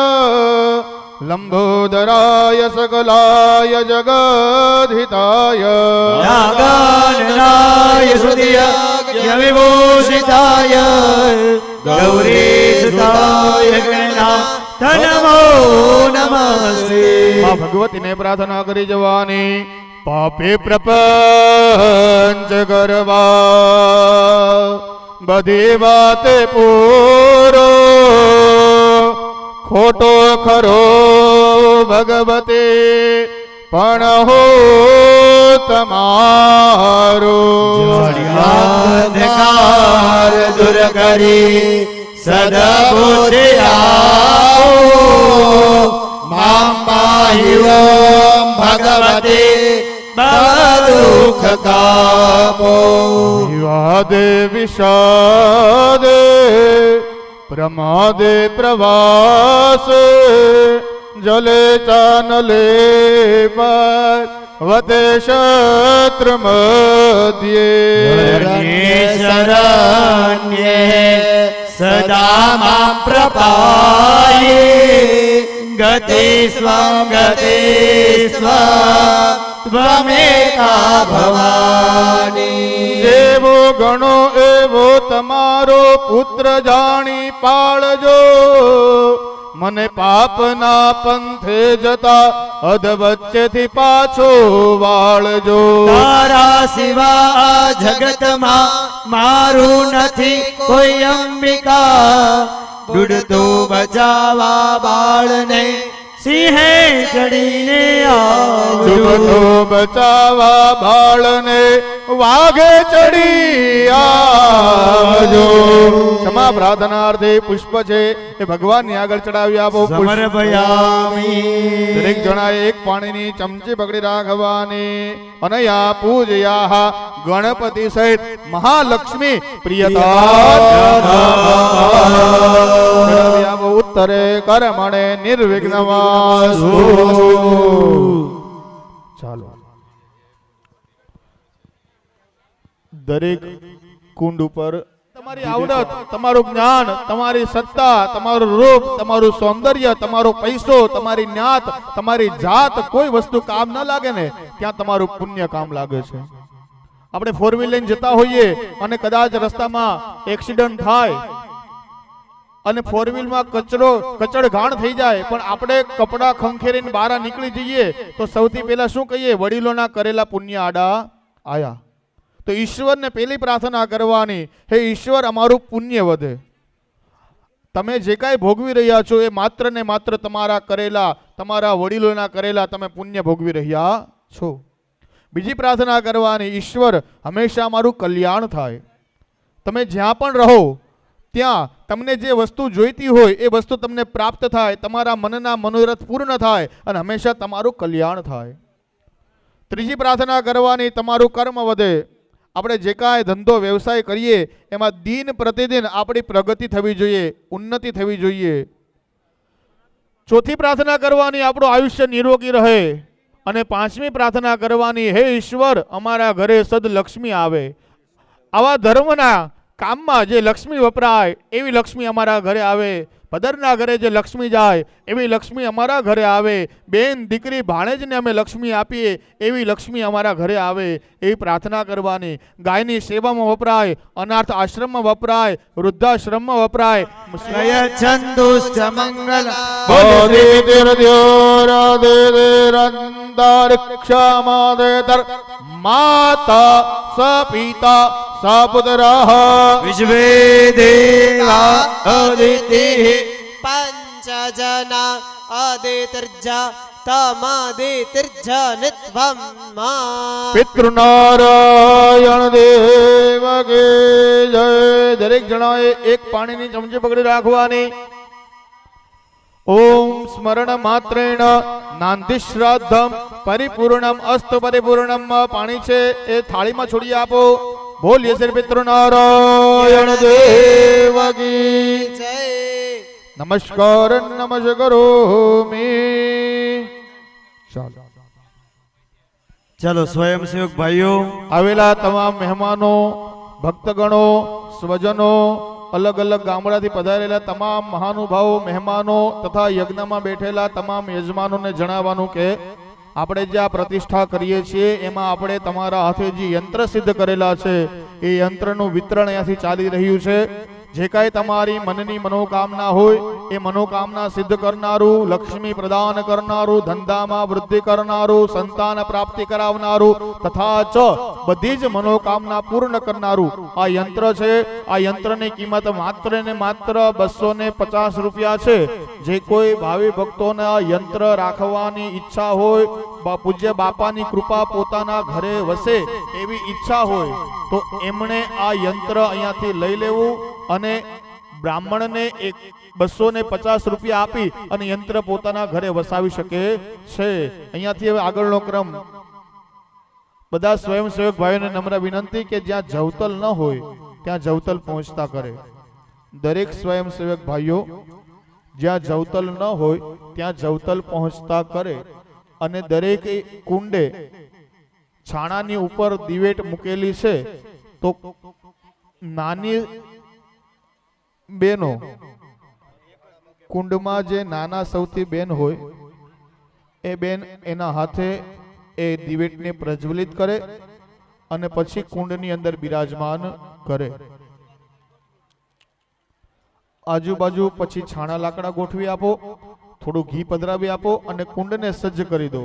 લંબોદરાય સકલાય જગદ્ધિતાય નાગાનનાય સુધિય વિભૂષિતાય ગૌરીસુતાય ગણનાથ નમો નમસ્તે. માં ભગવતીને પ્રાર્થના કરી જવાની. પાપે પ્રપંચ કરવા બધી વાતે પૂરો, ખોટો ખરો ભગવતે પણ હો તમારો. અંધકાર દૂર કરી સદબુદ્ધિ આવો, મામ પાહિઓ ભગવતે દુઃખ કાપો. વિવાદે વિષાદે પ્રમાદે પ્રવાસ જલે ચાનલે વતે શત્રુ મધ્યે શરણ્યે સદા માં પ્રપાયે ગતિ સ્વં ત્વમેકા ભવાની. એવો ગણો એવો તમારો પુત્ર જાણી પાળજો. મને પાપના પંથે જતા અધ વચ્ચેથી પાછો વાળજો. તારા સિવા આ જગતમાં મારું નથી કોઈ અંબિકા. ડૂડતું બચાવા બાળને સિંહે ચડીને આવજો. ડૂબતો બચાવા બાળને વાઘે ચડી આવજો. ક્ષમા પ્રાર્થનાર્થે પુષ્પ છે એ ભગવાનની આગળ ચડાવી આપો. સમર્પયામિ. દરેક જણાએ એક પાણીની ચમચી પકડી રાખવાની. અનયા પૂજયા ગણપતિ સહિત મહાલક્ષ્મી પ્રિયતા ઉત્તરે કર્મણે નિર્વિઘ્નવાસ્તુ. ચાલો દરેક કુંડ ઉપર તમારી આવડત, તમારું જ્ઞાન, તમારી સત્તા, તમારું રૂપ, તમારું સૌંદર્ય, તમારો પૈસો, તમારી જ્ઞાત, તમારી જાત, કોઈ વસ્તુ કામ ન લાગે ને ત્યાં તમારું પુણ્ય કામ લાગે છે. આપણે 4 વ્હીલ લઈને જતા હોઈએ અને કદાચ રસ્તામાં એક્સિડન્ટ થાય અને 4 વ્હીલમાં કચડ ઘાણ થઈ જાય, પણ આપણે કપડા ખંખેરીને બહાર નીકળી જઈએ તો સૌથી પહેલા શું કહીએ? વડીલોના કરેલા પુણ્ય આડા આયા. તો ઈશ્વરને પહેલી પ્રાર્થના કરવાની, હે ઈશ્વર અમારું પુણ્ય વધે. તમે જે કાંઈ ભોગવી રહ્યા છો એ માત્ર ને માત્ર તમારા કરેલા, તમારા વડીલોના કરેલા તમે પુણ્ય ભોગવી રહ્યા છો. બીજી પ્રાર્થના કરવાની, ઈશ્વર હંમેશા અમારું કલ્યાણ થાય. તમે જ્યાં પણ રહો ત્યાં તમને જે વસ્તુ જોઈતી હોય એ વસ્તુ તમને પ્રાપ્ત થાય, તમારા મનના મનોરથ પૂર્ણ થાય અને હંમેશા તમારું કલ્યાણ થાય. ત્રીજી પ્રાર્થના કરવાની, તમારું કર્મ વધે. આપણે જે કાંઈ ધંધો વ્યવસાય કરીએ એમાં દિન પ્રતિદિન આપણી પ્રગતિ થવી જોઈએ, ઉન્નતિ થવી જોઈએ. ચોથી પ્રાર્થના કરવાની, આપણું આયુષ્ય નિરોગી રહે. અને પાંચમી પ્રાર્થના કરવાની, હે ઈશ્વર અમારા ઘરે સદલક્ષ્મી આવે. આવા ધર્મના કામમાં જે લક્ષ્મી વપરાય એવી લક્ષ્મી અમારા ઘરે આવે. પદરના ઘરે જે લક્ષ્મી જાય એવી લક્ષ્મી અમારા ઘરે આવે. બેન દીકરી ભાણેજને અમે લક્ષ્મી આપીએ એવી લક્ષ્મી અમારા ઘરે આવે. એવી પ્રાર્થના કરવાની. ગાયની સેવામાં વપરાય, અનાથ આશ્રમમાં વપરાય, વૃદ્ધાશ્રમમાં વપરાય. નયચ્છન્તુશ્ચ મંગલ માતા સ પિતા સ પુત્રઃ વિશ્વે દેવા અદિતિઃ પંચજના અદિતિર્જા તમદિતિર્જનિત્વમ મા. પિતૃનારાયણ દેવ કે જય. દરેક જણાએ એક પાણીની ચમચી પકડી રાખવાની. ઓમ સ્મરણ માત્રેણ નાંદી શ્રાદ્ધમ પરિપૂર્ણમ અસ્તુ પરિપૂર્ણમ. પાણી છે એ થાળીમાં છોડી આપો. બોલીએ શ્રી પિતૃનારાયણ દેવ કી જય. નમસ્કાર નમસ્કારોમી. ચાલો સ્વયંસેવક ભાઈઓ, આવેલા તમામ મહેમાનો, ભક્તગણો, સ્વજનો, અલગ અલગ ગામડાથી પધારેલા તમામ મહાનુભાવો, મહેમાનો તથા યજ્ઞમાં બેઠેલા તમામ યજમાનોને જણાવવાનું કે આપણે જે આ પ્રતિષ્ઠા કરીએ છીએ એમાં આપણે તમારા હાથે જે યંત્ર સિદ્ધ કરેલા છે એ યંત્રનું વિતરણ અહીંયાથી ચાલી રહ્યું છે. જે કાંઈ તમારી મનની મનોકામના હોય એ મનોકામના સિદ્ધ કરનારું, લક્ષ્મી પ્રદાન કરનારું, ધંધામાં વૃદ્ધિ કરનારું, સંતાન પ્રાપ્તિ કરાવનારું તથા ચ બધી જ મનોકામના પૂર્ણ કરનારું આ યંત્ર છે. આ યંત્રની કિંમત માત્ર ને માત્ર 250 રૂપિયા છે. જે કોઈ ભાવિ ભક્તોને આ યંત્ર રાખવાની ઈચ્છા હોય, પૂજ્ય બાપાની કૃપા પોતાના ઘરે વસે એવી ઈચ્છા હોય તો એમણે આ યંત્ર અહીંયાથી લઈ લેવું અને બ્રાહ્મણને 250 રૂપિયા આપી અને યંત્ર પોતાના ઘરે વસાવી શકે છે. અહીંયાથી હવે આગળનો ક્રમ બધા સ્વયંસેવક ભાઈઓને નમ્ર વિનંતી કે જ્યાં જવતલ ન હોય ત્યાં જવતલ પહોંચતા કરે. દરેક સ્વયંસેવક ભાઈઓ જ્યાં જવતલ ન હોય ત્યાં જવતલ પહોંચતા કરે. અને દરેક કુંડે છાણાની ઉપર દિવેટ મૂકેલી છે તો નાની બેનો કુંડમાં જે નાના સૌથી બેન હોય એ બેન એના હાથે એ દિવેટને પ્રજ્વલિત કરે અને પછી કુંડની અંદર બિરાજમાન કરે. આજુબાજુ પછી છાણા લાકડા ગોઠવી આપો, થોડું ઘી પધરાવી આપો અને કુંડને સજ્જ કરી દો.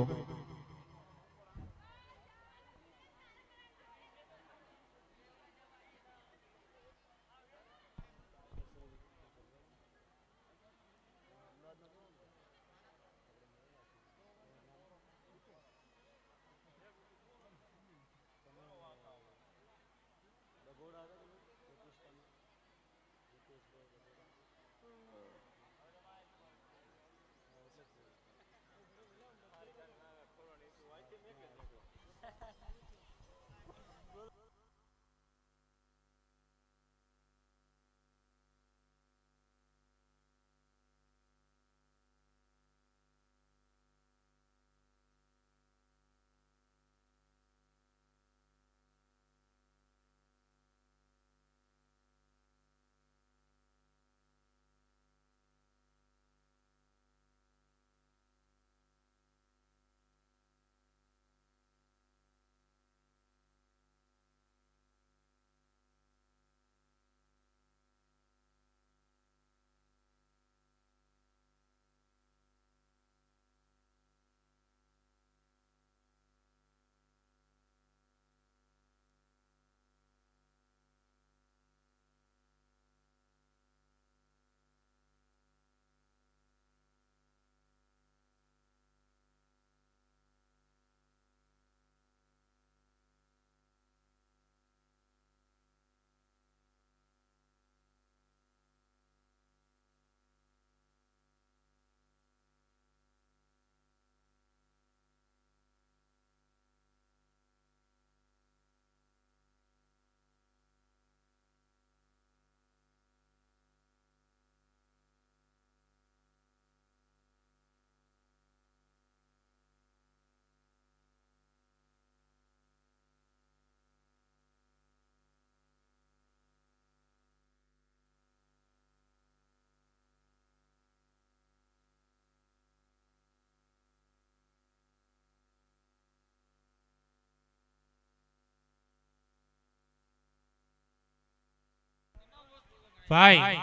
ભાઈ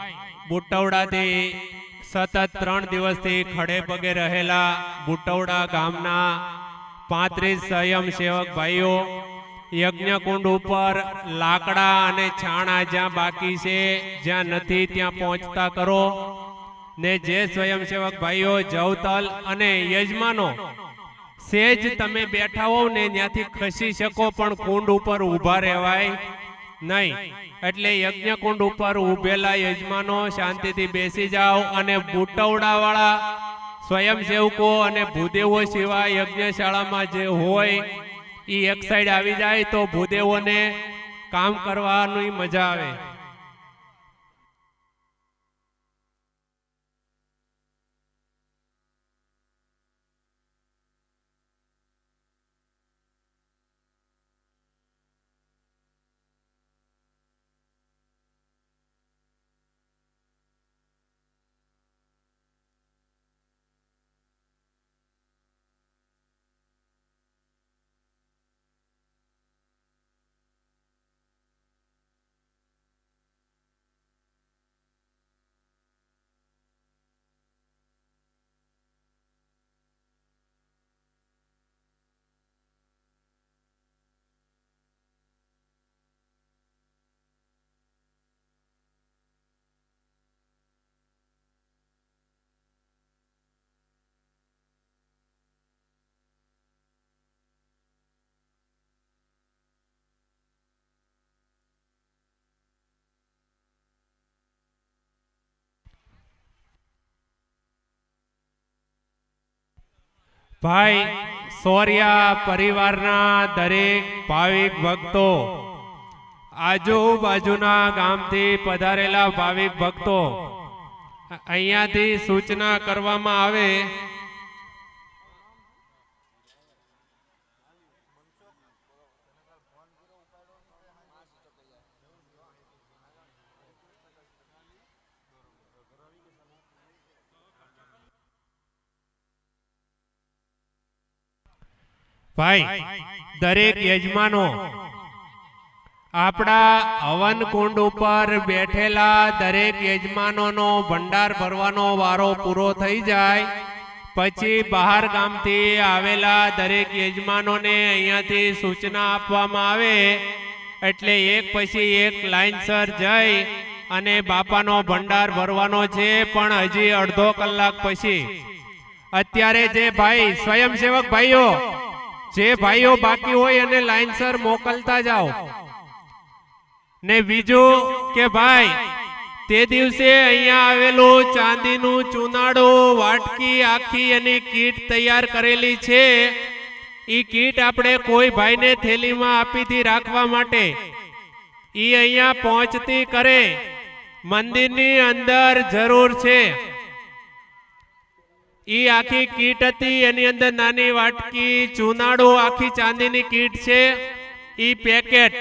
બુટવડાથી સતત 3 દિવસથી ખડે પગે રહેલા બુટવડા ગામના 35 સ્વયંસેવક ભાઈઓ યજ્ઞકુંડ ઉપર લાકડા અને છાણા જ્યાં બાકી છે, જ્યાં નથી ત્યાં પહોંચતા કરો ને જે સ્વયંસેવક ભાઈઓ જવતલ અને યજમાનો સેજ તમે બેઠા હોવ ને ત્યાંથી ખસી શકો પણ કુંડ ઉપર ઊભા રહેવાય નહીં. એટલે યજ્ઞકુંડ ઉપર ઊભેલા યજમાનો શાંતિથી બેસી જાઓ અને બુટવડા વાળા સ્વયંસેવકો અને ભૂદેવો સિવાય યજ્ઞશાળામાં જે હોય એ એક સાઈડ આવી જાય તો ભૂદેવોને કામ કરવાની મજા આવે. ભાઈ સોરિયા પરિવારના દરેક ભાવિક ભક્તો, આજુબાજુના ગામથી પધારેલા ભાવિક ભક્તો, અહીંયાથી સૂચના કરવામાં આવે ભાઈ દરેક યજમાનો આપણા હવન કુંડ ઉપર બેઠેલા દરેક યજમાનોનો ભંડાર ભરવાનો વારો પૂરો થઈ જાય પછી બહાર ગામથી આવેલા દરેક યજમાનોને અહીંયાથી સૂચના આપવામાં આવે એટલે એક પછી એક લાઈનસર જઈ અને બાપાનો ભંડાર ભરવાનો છે. પણ હજી અડધો કલાક પછી અત્યારે જે ભાઈ સ્વયંસેવક ભાઈઓ જે ભાઈઓ બાકી હોય અને લાઈનસર મોકલતા જાઓ ને બીજું કે ભાઈ તે દિવસે અહીંયા આવેલું ચાંદીનું ચૂનાડું વાટકી આખી એની કીટ તૈયાર કરેલી છે. ઈ કીટ આપણે કોઈ ભાઈને થેલીમાં આપીથી રાખવા માટે ઈ અહીંયા પહોંચતી કરે મંદિરની અંદર જરૂર છે. ઈ આખી કીટ હતી, એની અંદર નાની વાટકી ચૂનાડો આખી ચાંદીની કીટ છે. ઈ પેકેટ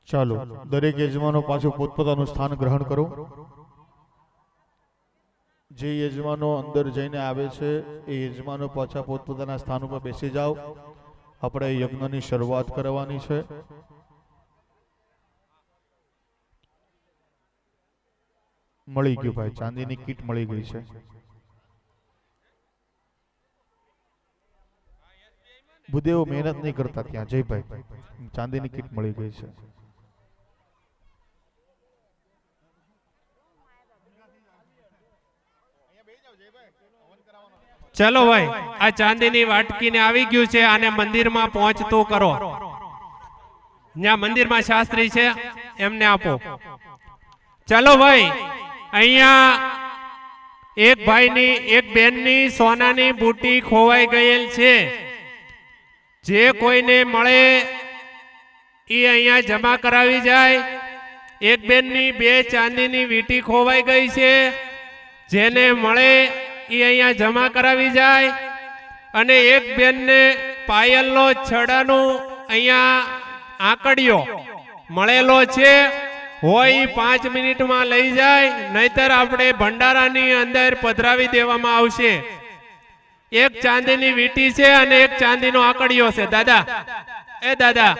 ચાલો દરેક યજમાનો પાછું પોતપોતાનું સ્થાન ગ્રહણ કરો. જે યજમાનો અંદર જઈને આવે છે એ યજમાનો પાછા પોતપોતાના સ્થાન ઉપર બેસી જાઓ. આપણે યજ્ઞની શરૂઆત કરવાની છે. મળી ગયું ભાઈ, ચાંદીની કીટ મળી ગઈ છે. ભૂદેવો મહેનત નહીં કરતા ત્યાં જયભાઈ, ચાંદીની કીટ મળી ગઈ છે. ચલો ભાઈ આ ચાંદીની વાટકીને આવી ગયું છે, આને મંદિરમાં પહોંચતું કરો. જ્યાં મંદિરમાં શાસ્ત્રી છે એમને આપો. ચલો ભાઈ અહીંયા એક ભાઈની એક બેનની સોનાની બુટી ખોવાઈ ગયેલ છે. જે કોઈને મળે એ અહીંયા જમા કરાવી જાય. એક બેનની 2 ચાંદીની વીંટી ખોવાઈ ગઈ છે, જેને મળે એ અહીંયા જમા કરાવી જાય. અને એક બેનને પાયલનો છડાનું અહીંયા આંકડીઓ મળેલો છે હોય 5 મિનિટમાં લઈ જાય, નહીતર આપણે ભંડારાની અંદર પધરાવી દેવામાં આવશે. એક ચાંદીની વીંટી છે અને એક ચાંદીનો આંકડીઓ છે. દાદા, એ દાદા,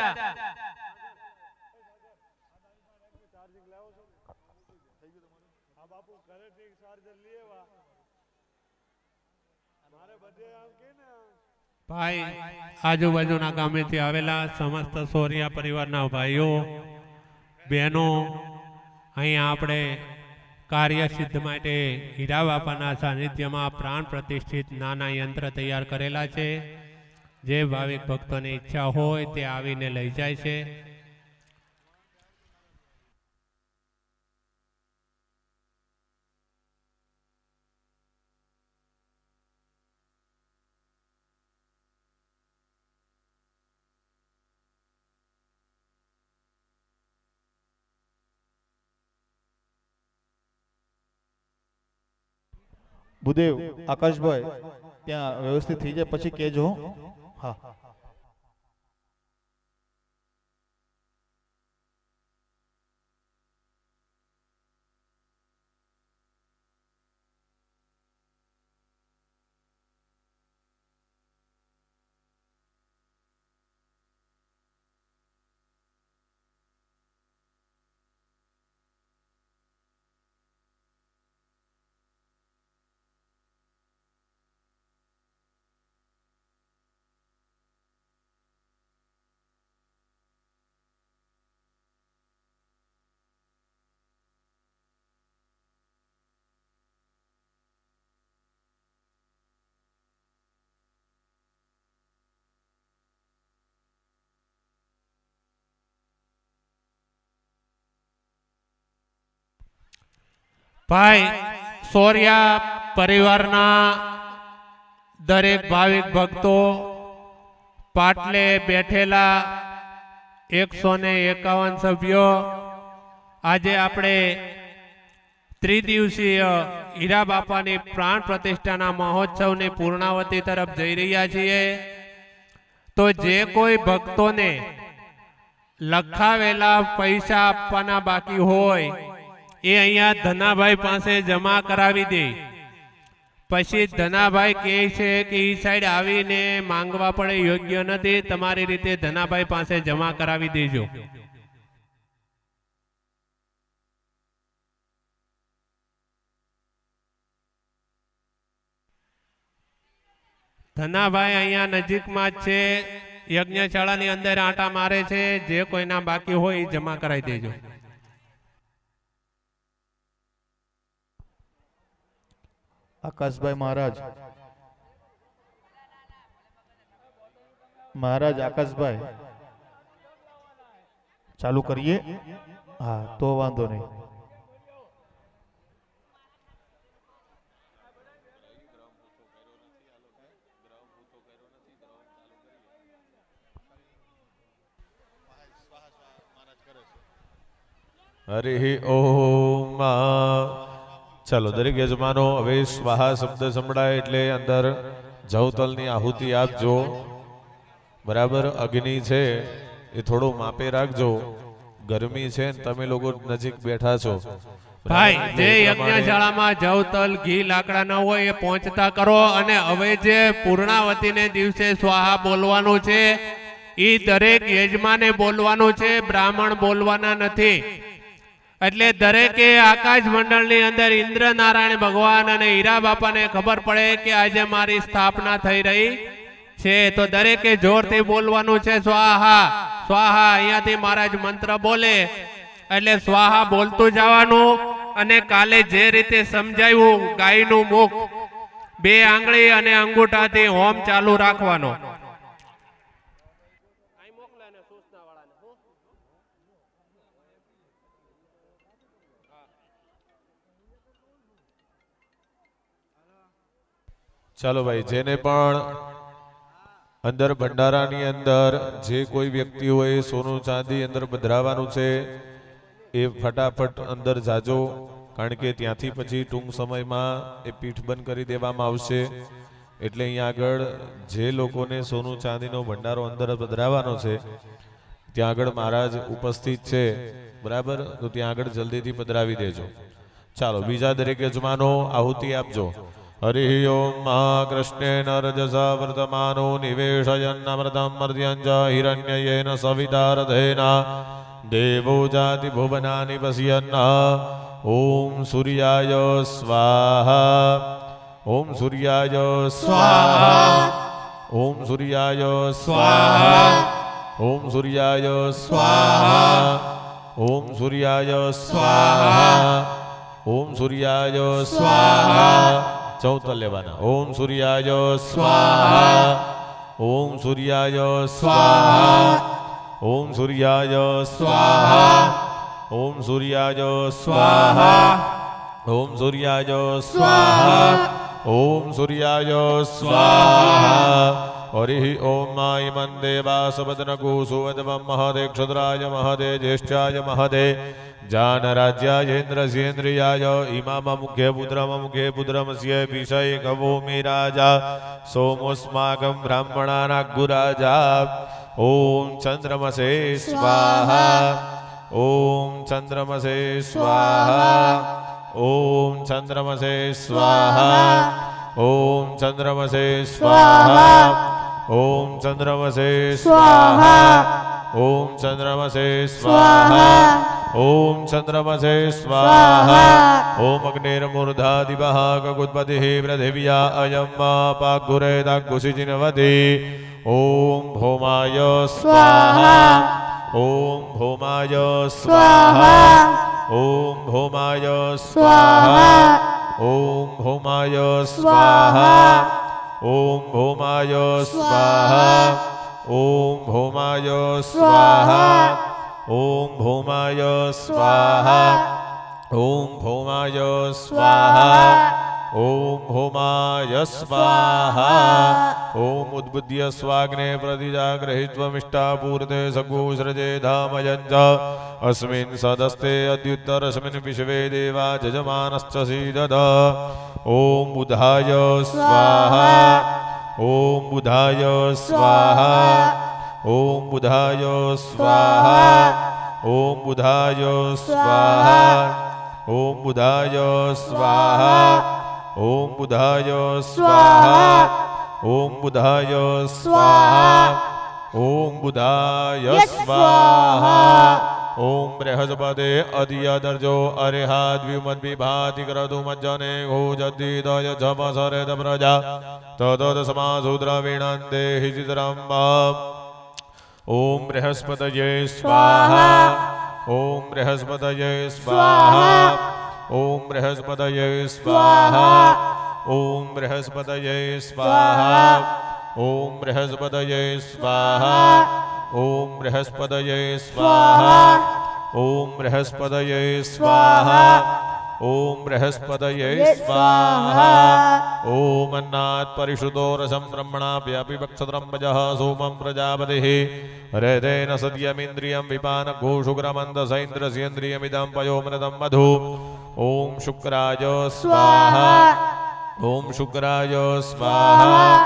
ભાઈ આજુબાજુના ગામેથી આવેલા સમસ્ત સોરિયા પરિવારના ભાઈઓ બહેનો અહીંયા આપણે કાર્ય સિદ્ધ માટે હીરા બાપાના સાનિધ્યમાં પ્રાણ પ્રતિષ્ઠિત નાના યંત્ર તૈયાર કરેલા છે. જે ભાવિક ભક્તોની ઈચ્છા હોય તે આવીને લઈ જાય છે. ભૂદેવ, આકાશભાઈ ત્યાં વ્યવસ્થિત થઈ જાય પછી કહેજો. હા, ભાઈ સોરિયા પરિવારના દરેક ભાવિક ભક્તો પાટલે બેઠેલા 151 સભ્યો આજે આપણે ત્રિદિવસીય હીરા બાપાની પ્રાણ પ્રતિષ્ઠાના મહોત્સવની પૂર્ણાવતી તરફ જઈ રહ્યા છીએ. તો જે કોઈ ભક્તોને લખાવેલા પૈસા આપવાના બાકી હોય એ અહીંયા ધનાભાઈ પાસે જમા કરાવી દે. પછી ધનાભાઈ કહે છે કે એ સાઈડ આવીને માંગવા પડે યોગ્ય નથી, તમારી રીતે ધનાભાઈ પાસે જમા કરાવી દેજો. ધનાભાઈ અહીંયા નજીકમાં જ છે, યજ્ઞશાળાની અંદર આંટા મારે છે. જે કોઈના બાકી હોય એ જમા કરાવી દેજો. આકાશભાઈ મહારાજ આકાશભાઈ ચાલુ કરીએ. હા, તો વાંધો નહીં. હરિ ઓમ. ચાલો દરેક યજમાનો હવે સ્વાહા શબ્દ સંભળાય એટલે અંદર જવતલની આહુતિ આપજો. બરાબર, અગ્નિ છે એ થોડું માપે રાખજો. ગરમી છે ને તમે લોકો નજીક બેઠા છો. ભાઈ જે યજ્ઞશાળામાં જવતલ ઘી લાકડા ન હોય એ પહોંચતા કરો. અને હવે જે પૂર્ણાવતીને દિવસે સ્વાહા બોલવાનું છે એ દરેક યજમાને બોલવાનું છે, બ્રાહ્મણ બોલવાના નથી. એટલે દરેકે આકાશ મંડળની અંદર ઇન્દ્ર નારાયણ ભગવાન અને હીરા બાપાને ખબર પડે કે આજે મારી સ્થાપના થઈ રહી છે. તો દરેકે જોરથી બોલવાનું છે સ્વાહા સ્વાહા. અહીંયાથી મહારાજ મંત્ર બોલે એટલે સ્વાહા બોલતું જવાનું. અને કાલે જે રીતે સમજાવ્યું ગાયનું મુખ 2 આંગળી અને અંગૂઠાથી હોમ ચાલુ રાખવાનો. ચાલો ભાઈ, જેને પણ અંદર ભંડારાની અંદર જે કોઈ વ્યક્તિ હોય સોનું ચાંદી અંદર પધરાવવાનું છે એ ફટાફટ અંદર જાજો. કારણ કે ત્યાંથી પછી ટૂંક સમયમાં એ પીઠ બંધ કરી દેવામાં આવશે. એટલે અહીંયા આગળ જે લોકોને સોનું ચાંદીનો ભંડારો અંદર પધરાવવાનો છે ત્યાં આગળ મહારાજ ઉપસ્થિત છે, બરાબર, તો ત્યાં આગળ જલ્દીથી પધરાવી દેજો. ચાલો બીજા દરેક યજમાનો આહુતિ આપજો. હરિ ઓમ મહાકૃષ્ણેન રજસા વર્તમાનો નિવેશયન્નમૃતમ મર્ત્યં ચ હિરણ્યયેન સવિતારથેન દેવો જાતિ ભુવનાનિ પશ્યન્ન. ઓમ સૂર્યાય સ્વાહા. ઓમ સૂર્યાય સ્વાહા. ઓમ સૂર્યાય સ્વાહા. ઓમ સૂર્યાય સ્વાહા. ઓમ સૂર્યાય સ્વાહા. ઓમ સૂર્યાય સ્વાહા. 14 લેવાના. ઓમ સૂર્યાય સ્વાહા. ઓમ સૂર્યાય સ્વાહા. ઓમ સૂર્યાય સ્વાહા. ઓમ સૂર્યાય સ્વાહા. ઓમ સૂર્યાય સ્વાહા. ઓમ સૂર્યાય સ્વાહા. હરિ ઓમ ઇમં દેવા સપદનકુ સુવદવં મહદે ક્ષુદ્રાય મહદે જ્યેષ્ઠાય મહદે जानराज्यायेन्द्रस्येन्द्रियाय इमाम मुखे पुत्रमस्य विषय गवोमि राजा सोमोस्माकं ब्राह्मणानाग्गुराजा. ओम चंद्रमसे स्वाहा. ओम चंद्रमसे स्वाहा. ओम चंद्रमसे स्वाहा. ओम चंद्रमसे स्वाहा. ओम चंद्रमसे स्वाहा. ओम चंद्रमसे स्वाहा. ओम चंद्रमसे स्वाहा. ओम अग्निर्मूर्धादिवः गगुत्पतिः पृथिव्या अयं पाग्गुरेदाग्गुसिजिनवति. ओम भौमाय स्वाहा. ओम भौमाय स्वाहा. ओम भौमाय स्वाहा. ओम भौमाय स्वाहा. ओम भौमाय स्वाहा. ओम भौमाय स्वाहा. ओम भौमाय स्वाहा. ओम भौमाय स्वाहा. ओम भौमाय स्वाहा. ओम उद्बुद्ध्य स्वाग्ने प्रतिजाग्रहित्वमिष्टापूर्ते सगोसृजे धामयञ्च अस्मिन् सदस्ते अद्युत्तरस्मिन् विश्वे देवा जजमानश्च सीदद. ओम बुधाय स्वाहा. ओम बुधाय स्वाहा. ओम बुधाय स्वाहा. ओम बुधाय स्वाहा. ओम बुधाय स्वाहा. ओम बुधाय स्वाहा. ओम बुधाय स्वाहा. ओम बुधाय स्वाहा. ओम बृहस्पते अधियदर्जो अरिहाद्विमद्विभाति क्रतुमज्जने घोजद्विदय झमसरेद प्रजा तदसमासूद्रवीणान्ते हि चित्रम्बा. ओम बृहस्पतये स्वाहा. ओम बृहस्पतये स्वाहा. ओम बृहस्पतये स्वाहा. ओम बृहस्पतये स्वाहा. ओम बृहस्पतये स्वाहा. ओम बृहस्पतये स्वाहा. ओम बृहस्पतये स्वाहा. ओम बृहस्पतये स्वाहा. ओम अन्नात् परिषुतो रसं ब्रह्मणा व्यापिवक्षत्रं वजः सोमं प्रजापतिः हृदेन सत्यमिन्द्रियं विपानघोषुग्रमन्दसैन्द्रस्येन्द्रियमिदं पयोमृतं मधु. ओम शुक्राय स्वाहा. ओम शुक्राय स्वाहा.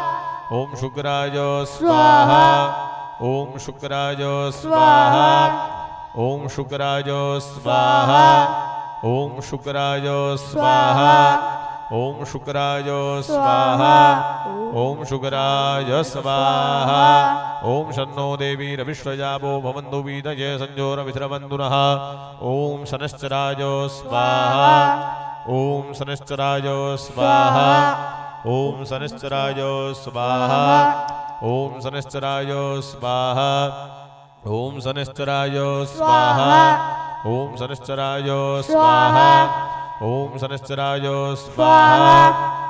ओम शुक्राय स्वाहा. ओम शुक्राय स्वाहा. ओम शुक्राय स्वाहा. ओम शुक्राय स्वाहा. ओम शुक्राय स्वाहा. ओम शुक्राय स्वाहा. ओम शन्नो देवी रविश्रजावो भवन्तु वीतये संजोरविश्रवन्तुनः. ओम शनश्चराय स्वाहा. ओम शनश्चराय स्वाहा. ओम शनश्चराय स्वाहा. ओम शनश्चराय स्वाहा. ओम शनश्चराय स्वाहा. ओम शनश्चराय स्वाहा. ओम शनश्चराय स्वाहा.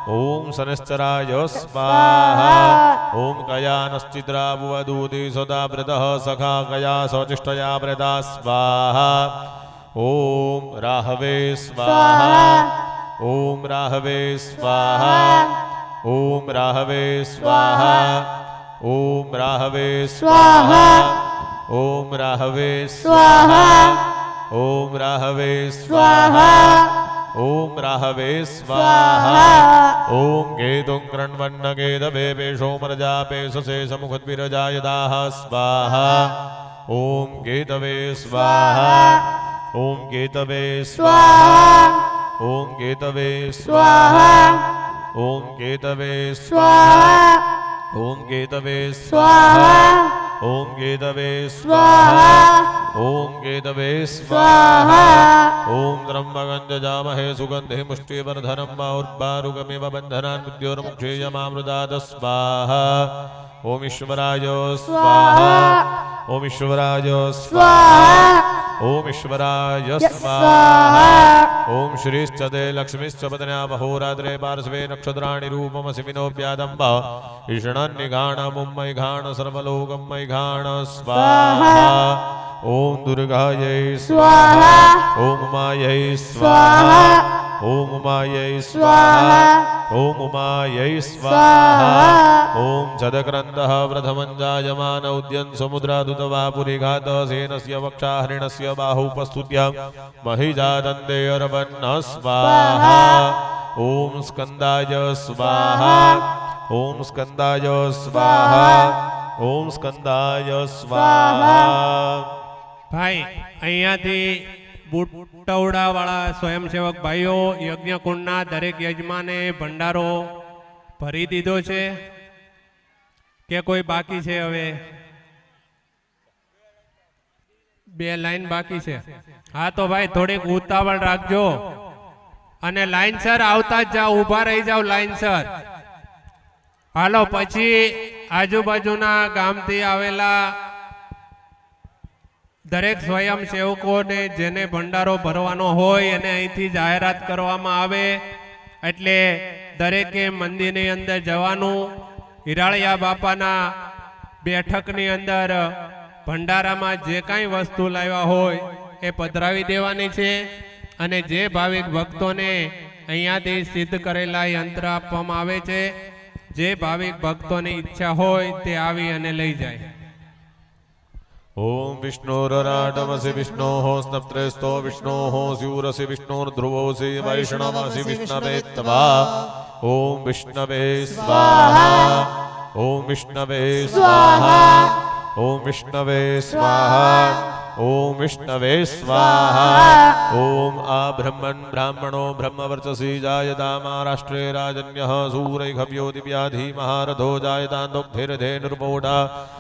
ओम शनश्चराय स्वाहा. ओम कयानश्चिद्रावुवदूति सदा व्रतः सखा कया सचिष्टया व्रता स्वाहा. ओम राहवे स्वाहा. ओम राहवे स्वाहा. ओम राहवे स्वाहा. ओम राहवे स्वाहा. ओम राहवे स्वाहा. ओम राहवे स्वाहा. ओम राहवे स्वाहा ओम गेतुं कृण्वन्न गेदवे पेशोमरजापे ससे समुखद्विरजायदाः स्वाहा ओम गेतवे स्वाहा ओम गेतवे स्वाहा ओम गेतवे स्वाहा ओम गेतवे स्वाहा ओम गेतवे स्वाहा ओम गेतवे स्वाहा ओम गेतवे स्वाहा ओम त्र्यंबकं सुगंधि मुष्टिवर्धनम् उर्वारुकमिव बन्धनान् मृत्योर्मुक्षीयमामृतात् स्वाहा ओम ईश्वराय स्वाहा ओम ईश्वराय स्वाहा ओम ईश्वराय स्वाहा ओम श्रीश्चदे लक्ष्मीश्च पत्न्या महोरात्रे पार्श्वे नक्षत्राणि रूपमसि विनोप्यादम्ब ईषणन्निघाणमुम्मैघाण सर्वलोकमैघाण स्वाहा ओम दुर्गायै स्वाहा ओम उमायै स्वाहा ओम उमायै स्वाहा ओम उमायै स्वाहा ओम जदक्रन्दः प्रथमञ्जायमान उद्यन् समुद्रादुतवापुरिघात सेनस्य वक्षा हरिणस्य बाहुपस्तुत्य महिजादन्ते अर्वन्न स्वाहा ओम स्कन्दाय स्वाहा ओम स्कन्दाय स्वाहा ओम स्कन्दाय स्वाहा ભાઈ અહીંયાથી બુટવડાવાળા સ્વયંસેવક ભાઈઓ યજ્ઞકુંડના દરેક યજમાને ભંડારો ભરી દીધો છે કે કોઈ બાકી છે? હવે બે લાઈન બાકી છે. હા તો ભાઈ થોડીક ઉતાવળ રાખજો અને લાઈનસર આવતા જ જાઓ, ઊભા રહી જાઓ લાઈનસર. હાલો પછી આજુબાજુના ગામથી આવેલા દરેક સ્વયંસેવકોને જેને ભંડારો ભરવાનો હોય એને અહીંથી જાહેરાત કરવામાં આવે એટલે દરેકે મંદિરની અંદર જવાનું. હિરાળિયા બાપાના બેઠકની અંદર ભંડારામાં જે કાંઈ વસ્તુ લાવ્યા હોય એ પધરાવી દેવાની છે અને જે ભાવિક ભક્તોને અહીંયાથી સિદ્ધ કરેલા યંત્ર આપવામાં આવે છે, જે ભાવિક ભક્તોની ઈચ્છા હોય તે આવી અને લઈ જાય. ओम विष्णुरराटमसि विष्णोः स्नप्त्रेस्तो विष्णोः स्यूरसि विष्णुर्ध्रुवोऽसि वैष्णवसि विष्णवे त्वा ओम विष्णवे स्वाहा ओम विष्णवे स्वाहा ओम विष्णवे स्वाहा ओम विष्णवे स्वाहा ओम आ ब्रह्मन् ब्राह्मणो ब्रह्मवर्चसि जायतामाराष्ट्रे राजन्यः सूरैघव्यो दिव्याधि महारथो जायतान्दोग्धिर्धेनुर्मोढा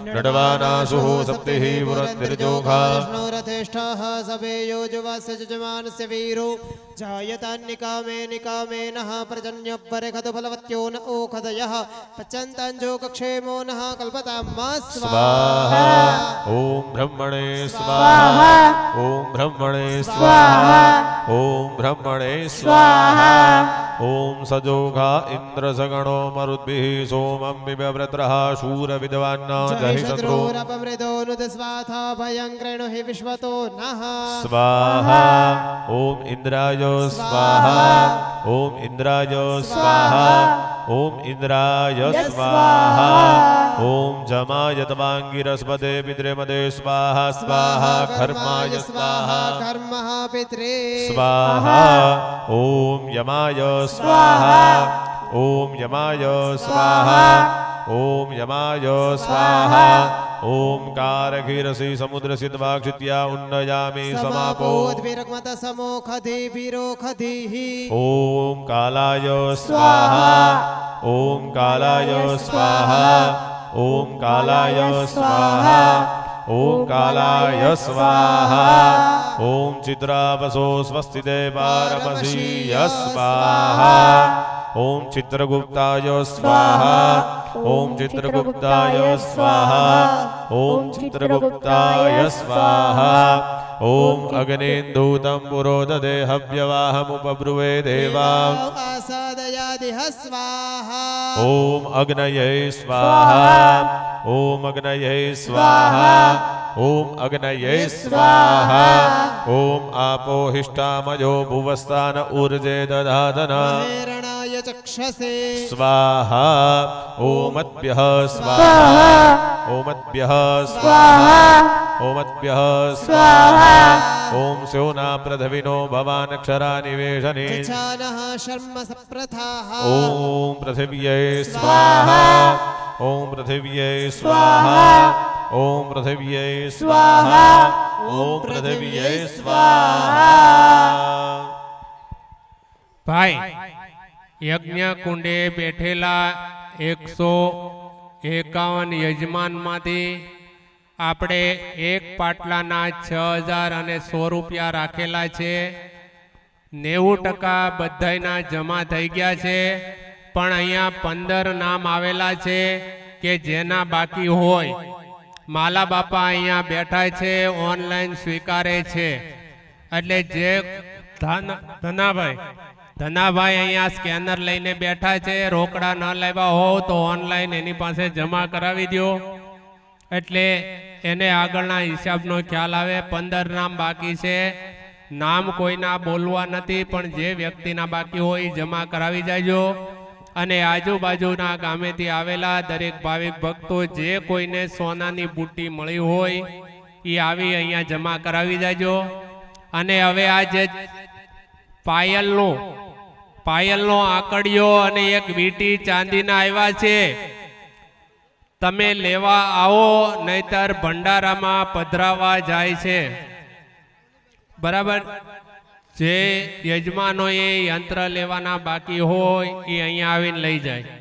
नडवानासुः सप्तिः पुरन्निर्जोघा विष्णुरथेष्ठः सभे योजुवास्य जजमानस्य वीरो जायतान्निकामे निकामेनः पर्जन्यपरिखतुफलवत्यो न ओखदयः पच्यन्ताञ्जो कक्षेमो नः कल्पतां मा स्वाहा ओम ब्रह्मणे स्वाहा ओम ब्रह्मणे स्वाहा ओम ब्रह्मणे स्वाहा ओम सजोघा इंद्र सगणो मरुद्भिः सोमं विव्रत्रः शूरविद्वान् जहि शत्रुरपमृदोनुत स्वाहा भयं कृणुहि विश्वतो नः स्वाहा ओम इंद्राय स्वाहा ओम इंद्राय स्वाहा ओम इंद्राय स्वाहा ओम जमायतवांगिरस्पदे पितृमदे स्वाहा स्वाहा कर्माय स्वाहा कर्मः पित्रे स्वाहा ओम यमाय स्वाहा ओम यमाय स्वाहा ओम यमाय स्वाहा ओम कारघीरसि समुद्र सिद्धाक्षित्या उन्नयामि समापोद्भिरग्मत समोखधि विरोखधिः ओम कालाय स्वाहा ओम कालाय स्वाहा ओम कालाय स्वाहा ओम कालाय स्वाहा ओम चित्रावसो स्वस्तिदे पारमसि स्वाहा ओम चित्रगुप्ताय स्वाहा ओम चित्रगुप्ताय स्वाहा ओम चित्रगुप्ताय स्वाहा ओम अग्नेन्दूतं पुरोदधे हव्यवाहमुपब्रुवे देवा आसादयादिह स्वाहा ओम अग्नये स्वाहा ओम अग्नये स्वाहा ओम अग्नये स्वाहा ओम आपो हिष्ठामयो भुवस्तान ऊर्जे दधातना हेरणाय चक्षसे स्वाहा ओमद्भ्यः स्वाहा ओमद्भ्यः स्वाहा ओमद्भ्यः स्वाहा ओम स्योना पृथ्वीनो भवानक्षरा निवेशने चचानः शर्म सप्रथाः ओम पृथिव्यै स्वाहा ओम पृथिव्यै स्वाहा ओम पृथिव्यै स्वाहा ओम पृथिव्यै स्वाहा ભાઈ યજ્ઞ કુંડે બેઠેલા 151 યજમાનમાંથી આપણે એક પાટલાના 6000 અને 100 રૂપિયા રાખેલા છે 90% બધાયના જમા થઈ ગયા છે પણ અહીંયા 15 નામ આવેલા છે કે જેના બાકી હોય માલા બાપા અહીંયા બેઠા છે ઓનલાઈન સ્વીકારે છે એટલે જે ધનાભાઈ અહીંયા સ્કેનર લઈને બેઠા છે રોકડા ન લાવ્યા હોવ તો ઓનલાઈન એની પાસે જમા કરાવી દો એટલે એને આગળના હિસાબનો ખ્યાલ આવે 15 નામ બાકી છે નામ કોઈના બોલવા નથી પણ જે વ્યક્તિના બાકી હોય એ જમા કરાવી જાજો અને આજુબાજુના ગામેથી આવેલા દરેક ભાવિક ભક્તો જે કોઈને સોનાની બુટ્ટી મળી હોય એ આવી અહીંયા જમા કરાવી જાજો અને હવે આ જે પાયલનો આકડિયો અને એક વીટી ચાંદીના આવ્યા છે તમે લેવા આવો નહીતર ભંડારામાં પધરાવા જાય છે બરાબર જે યજમાનો એ યંત્ર લેવાના બાકી હોય એ અહીંયા આવીને લઈ જાય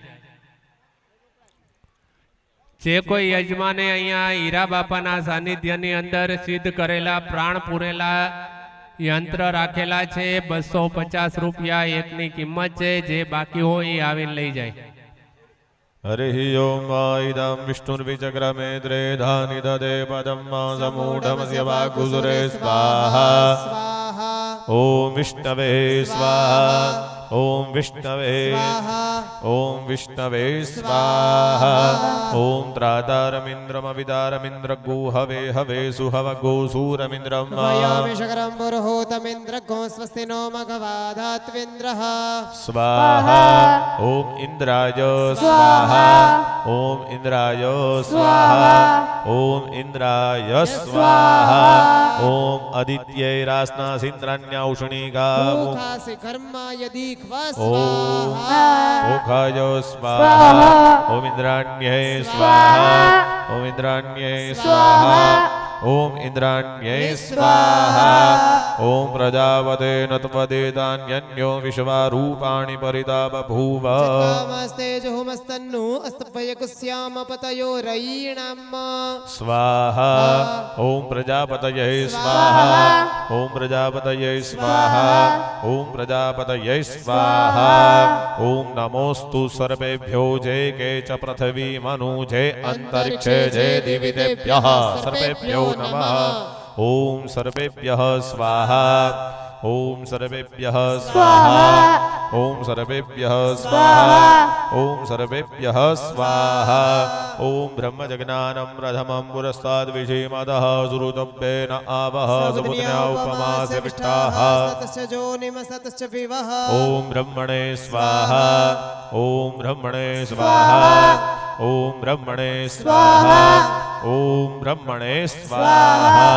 જે કોઈ યજમાને અહીંયા હીરા બાપાના સાનિધ્યની અંદર સિદ્ધ કરેલા પ્રાણ પૂરેલા યંત્ર રાખેલા છે 250 રૂપિયા એકની કિંમત છે જે બાકી હોય એ આવીને લઈ જાય हरि ओम इदं विष्णुर्विचक्रमे त्रेधानि ददे पदं समूढमस्य वाकुसुरे स्वाहा ओम विष्णवे स्वाहा ओम विष्णवे ओम विष्णवे स्वाहा ओम त्रातारमिन्द्रमविदारमिन्द्र गुहवे हवे सुहव गोसूरमिन्द्रं वयामि शकरं पुरुहूतमिन्द्र गो स्वस्ति नो मघवाधात्विन्द्रः स्वाहा ओम इंद्राय स्वाहा ओम इंद्राय स्वाहा ओम इंद्राय स्वाहा ओम आदित्यै रास्ना सिन्द्राण्यौषणिका मुखासि कर्माय दीख्वा ओम स्वाहा मुखाय स्वाहा ओम इंद्राण्यै स्वाहा ओम इंद्राण्यै स्वाहा ओम इंद्राण्यै स्वाहा ओम प्रजापते नत्वदेतान्यन्यो विश्वारूपाणि परिता बभूव कामस्तेजुहुमस्तन्नु अस्तपयकुस्याम पतयोरयीणम् स्वाहा ओम प्रजापतये स्वाहा ओम प्रजापतये स्वाहा ओम प्रजापतये स्वाहा ओम नमोस्तु सर्वेभ्यो जे के च पृथ्वी मनु जे अंतरिक्षे जे दिविदेभ्यः सर्वेभ्यो नमः ओम सर्वेभ्यः स्वाहा ओम सर्वेभ्यः स्वाहा ओम सर्वेभ्यः स्वाहा ओम सर्वेभ्यः स्वाहा ओम ब्रह्मजज्ञानं प्रथमं पुरस्ताद् विषेमदः सुरुतब्बेन आवह समुद्रा उपमास्य विष्टाः सतश्च जोनिम सतश्च विवः ओम ब्रह्मणे स्वाहा ओम ब्रह्मणे स्वाहा ओम ब्रह्मणे स्वाहा ओम ब्रह्मणे स्वाहा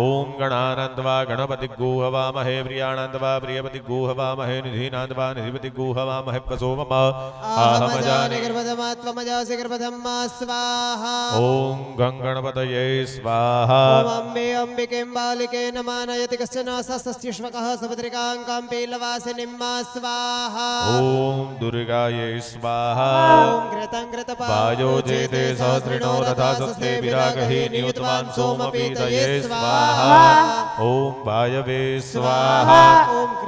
ओम गणानंदवा गणपति गुहवामहे प्रियानंदवा प्रियपति गुहवामहे निधीनांदवा निधिपति गुहवामहे प्रसोमम आहमजानि गर्भधमात्वमजासि गर्भधम्मा स्वाहा ओम गंगणपतये स्वाहा ओम अम्बे अम्बिकें बालिके नमानयति कश्चन सस्त्यश्वकः सुभद्रिकां काम्पीलवासिनीं स्वाहा ओम दुर्गायै स्वाहा ओम घृतं वायो जेते सहस्रिणो रथा सस्ते विरागहि नियुतवान् सोमपीतये स्वाहा ओम वायवे स्वाहा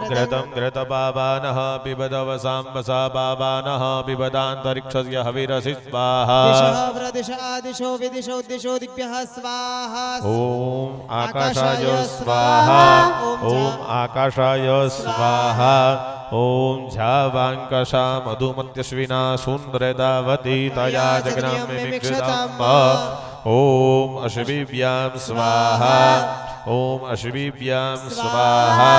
घृतं घृतपावानः पिबदवसाम्बसा पावानः पिबदान्तरिक्षस्य हविरसि स्वाहा प्रदिश आदिशो विदिशो दिशो दिभ्यः स्वाहा ओम आकाशाय स्वाहा ओम आकाशाय स्वाहा ओम झावांकशा मधुमत्यश्विना सुंदरदावती तया जगन्मिक्षताम् ओम अश्विभ्यां स्वाहा ઓમ અશ્વિભ્યામ સ્વાહા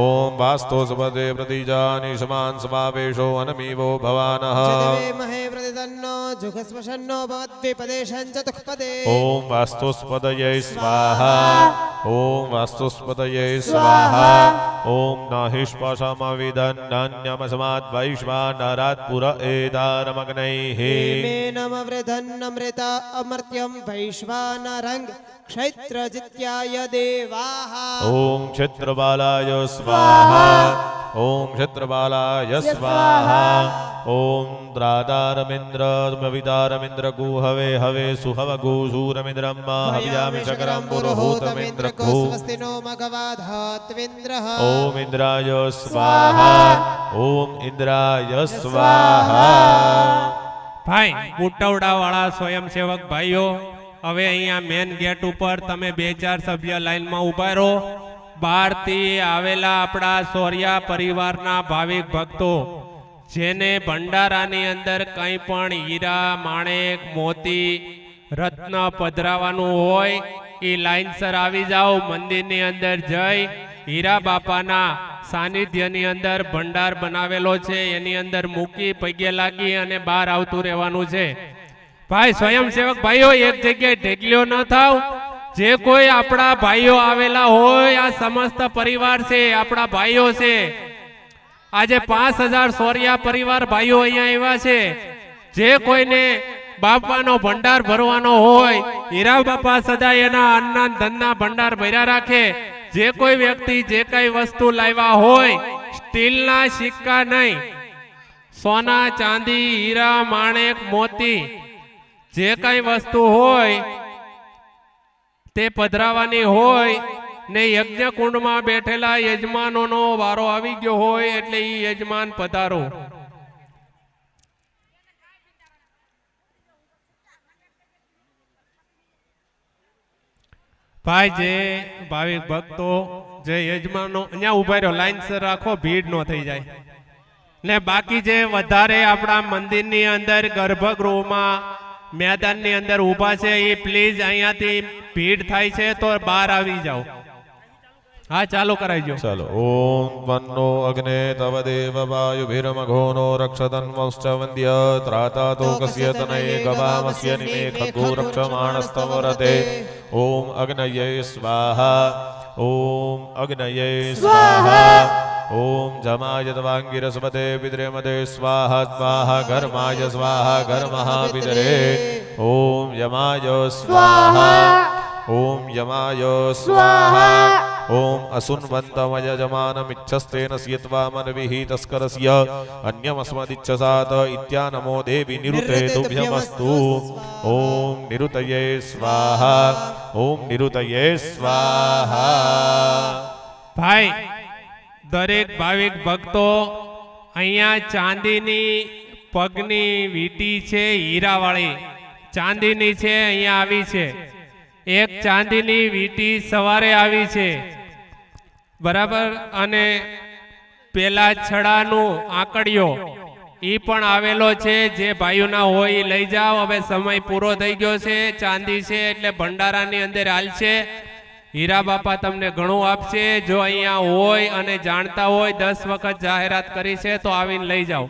ઓમ વાસ્તો સપદે પ્રતિજાની સમાન સમાવેશો અનમીવો ભવાનઃ चिदवेमहे प्रतिदन्नो जुगस्मशन्नो भवद्विपदेशं चतुःपदे ओम वास्तुस्पदये स्वाहा ओम वास्तुस्पदये स्वाहा ओम नाहिष्पाशमविदन्नान्यमसमाद् वैश्वानरात् पुर एदारमग्नैः हेमेनम वृधन्नमृता अमर्त्यं वैश्वानरं क्षैत्रजित्याय देवाः ओम क्षेत्रबालाय स्वाहा ओम क्षेत्रबालाय स्वाहा ओम द्रादारमिन्द्र गुहवे हवे सुहवगु शूरमिन्द्रं हव्यामि चक्रं पुरोहूतमिन्द्र गु स्वस्ति नो मघवाधात्विन्द्रः ओम इंद्राय स्वाहा ओम इंद्राय स्वाहा ભાઈ બુટવડા વાળા સ્વયંસેવક ભાઈઓ હવે અહીંયા મેન ગેટ ઉપર તમે 2-4 સભ્ય લાઈનમાં ઉભા રહો. બહારથી આવેલા આપણા સોરિયા પરિવારના ભાવિક ભક્તો જેને ભંડારાની અંદર કંઈ પણ હીરા માણેક મોતી રત્ન પધરાવાનું હોય એ લાઈનસર આવી જાઓ. મંદિરની અંદર જઈ હીરા બાપાના સાનિધ્યની અંદર ભંડાર બનાવેલો છે એની અંદર મૂકી પગે લાગી અને બહાર આવતું રહેવાનું છે. ભાઈ સ્વયંસેવક ભાઈઓ એક જગ્યાએ ઢેકલ્યો ન થાવ. જે કોઈ આપણા ભાઈઓ આવેલા હોય આ સમસ્ત પરિવાર છે આપણા ભાઈઓ છે. આજે 5000 સોરિયા પરિવાર ભાઈઓ અહીંયા આવ્યા છે. જે કોઈને બાપાનો ભંડાર ભરવાનો હોય હીરા બાપા સદાય એના અન્ના ધનના ભંડાર ભર્યા રાખે. જે કોઈ વ્યક્તિ જે કઈ વસ્તુ લાવ્યા હોય સ્ટીલના સિક્કા નહીં, સોના ચાંદી હીરા માણેક મોતી જે કઈ વસ્તુ હોય તે પધરાવાની હોય ને યજ્ઞ કુંડમાં બેઠેલા યજમાનોનો વારો આવી ગયો હોય એટલે ઈ યજમાન પધારો. ભાઈ જે ભાવિક ભક્તો જે યજમાનો અહીંયા ઉભા રહ્યો લાઈનસર રાખો, ભીડ ન થઈ જાય. ને બાકી જે વધારે આપણા મંદિરની અંદર ગર્ભગૃહમાં મેદાનની અંદર ઊભા છે એ પ્લીઝ અહીંયાથી ભીડ થાય છે તો બહાર આવી જાઓ. હા ચાલુ કરાઈજો. चलो ओम वन्नो अग्ने तव देव वायुभिर्मघोनो रक्षतन्वश्च वन्द्य त्रातातो कस्य तनये गवामस्य निमे खड्गो रक्षमाणस्तव रते ओम अग्नये स्वाहा ओम अग्नये स्वाहा ओम जमाय तवांगिरस्पते पितृमदे स्वाहा स्वाहा घर्माय स्वाहा घर्महापितरे ओम यमाय स्वाहा ओम यमाय स्वाहा ओम असुन्वन्तमय जमानमिच्छस्तेन स्यत्वामनभिः तस्करस्य अन्यमस्मदिच्छसात इत्यानमो देवी निरुते तुभ्यमस्तु ओम निरुतये स्वाहा ओम निरुतये स्वाहा. ભાઈ દરેક ભાવિક ભક્તો અહીંયા ચાંદીની પગની વીંટી છે હીરાવાળી ચાંદીની છે અહીંયા આવી છે. એક ચાંદીની વીંટી સવારે આવી છે બરાબર. અને પેલા છડાનું આંકડિયો ઈ પણ આવેલો છે. જે ભાઈઓના હોય ઈ લઈ જાઓ. હવે સમય પૂરો થઈ ગયો છે. ચાંદી છે એટલે ભંડારાની અંદર હાલશે. હીરા બાપા તમને ઘણું આપશે. જો અહીંયા હોય અને જાણતા હોય 10 વખત જાહેરાત કરી છે તો આવીને લઈ જાઓ.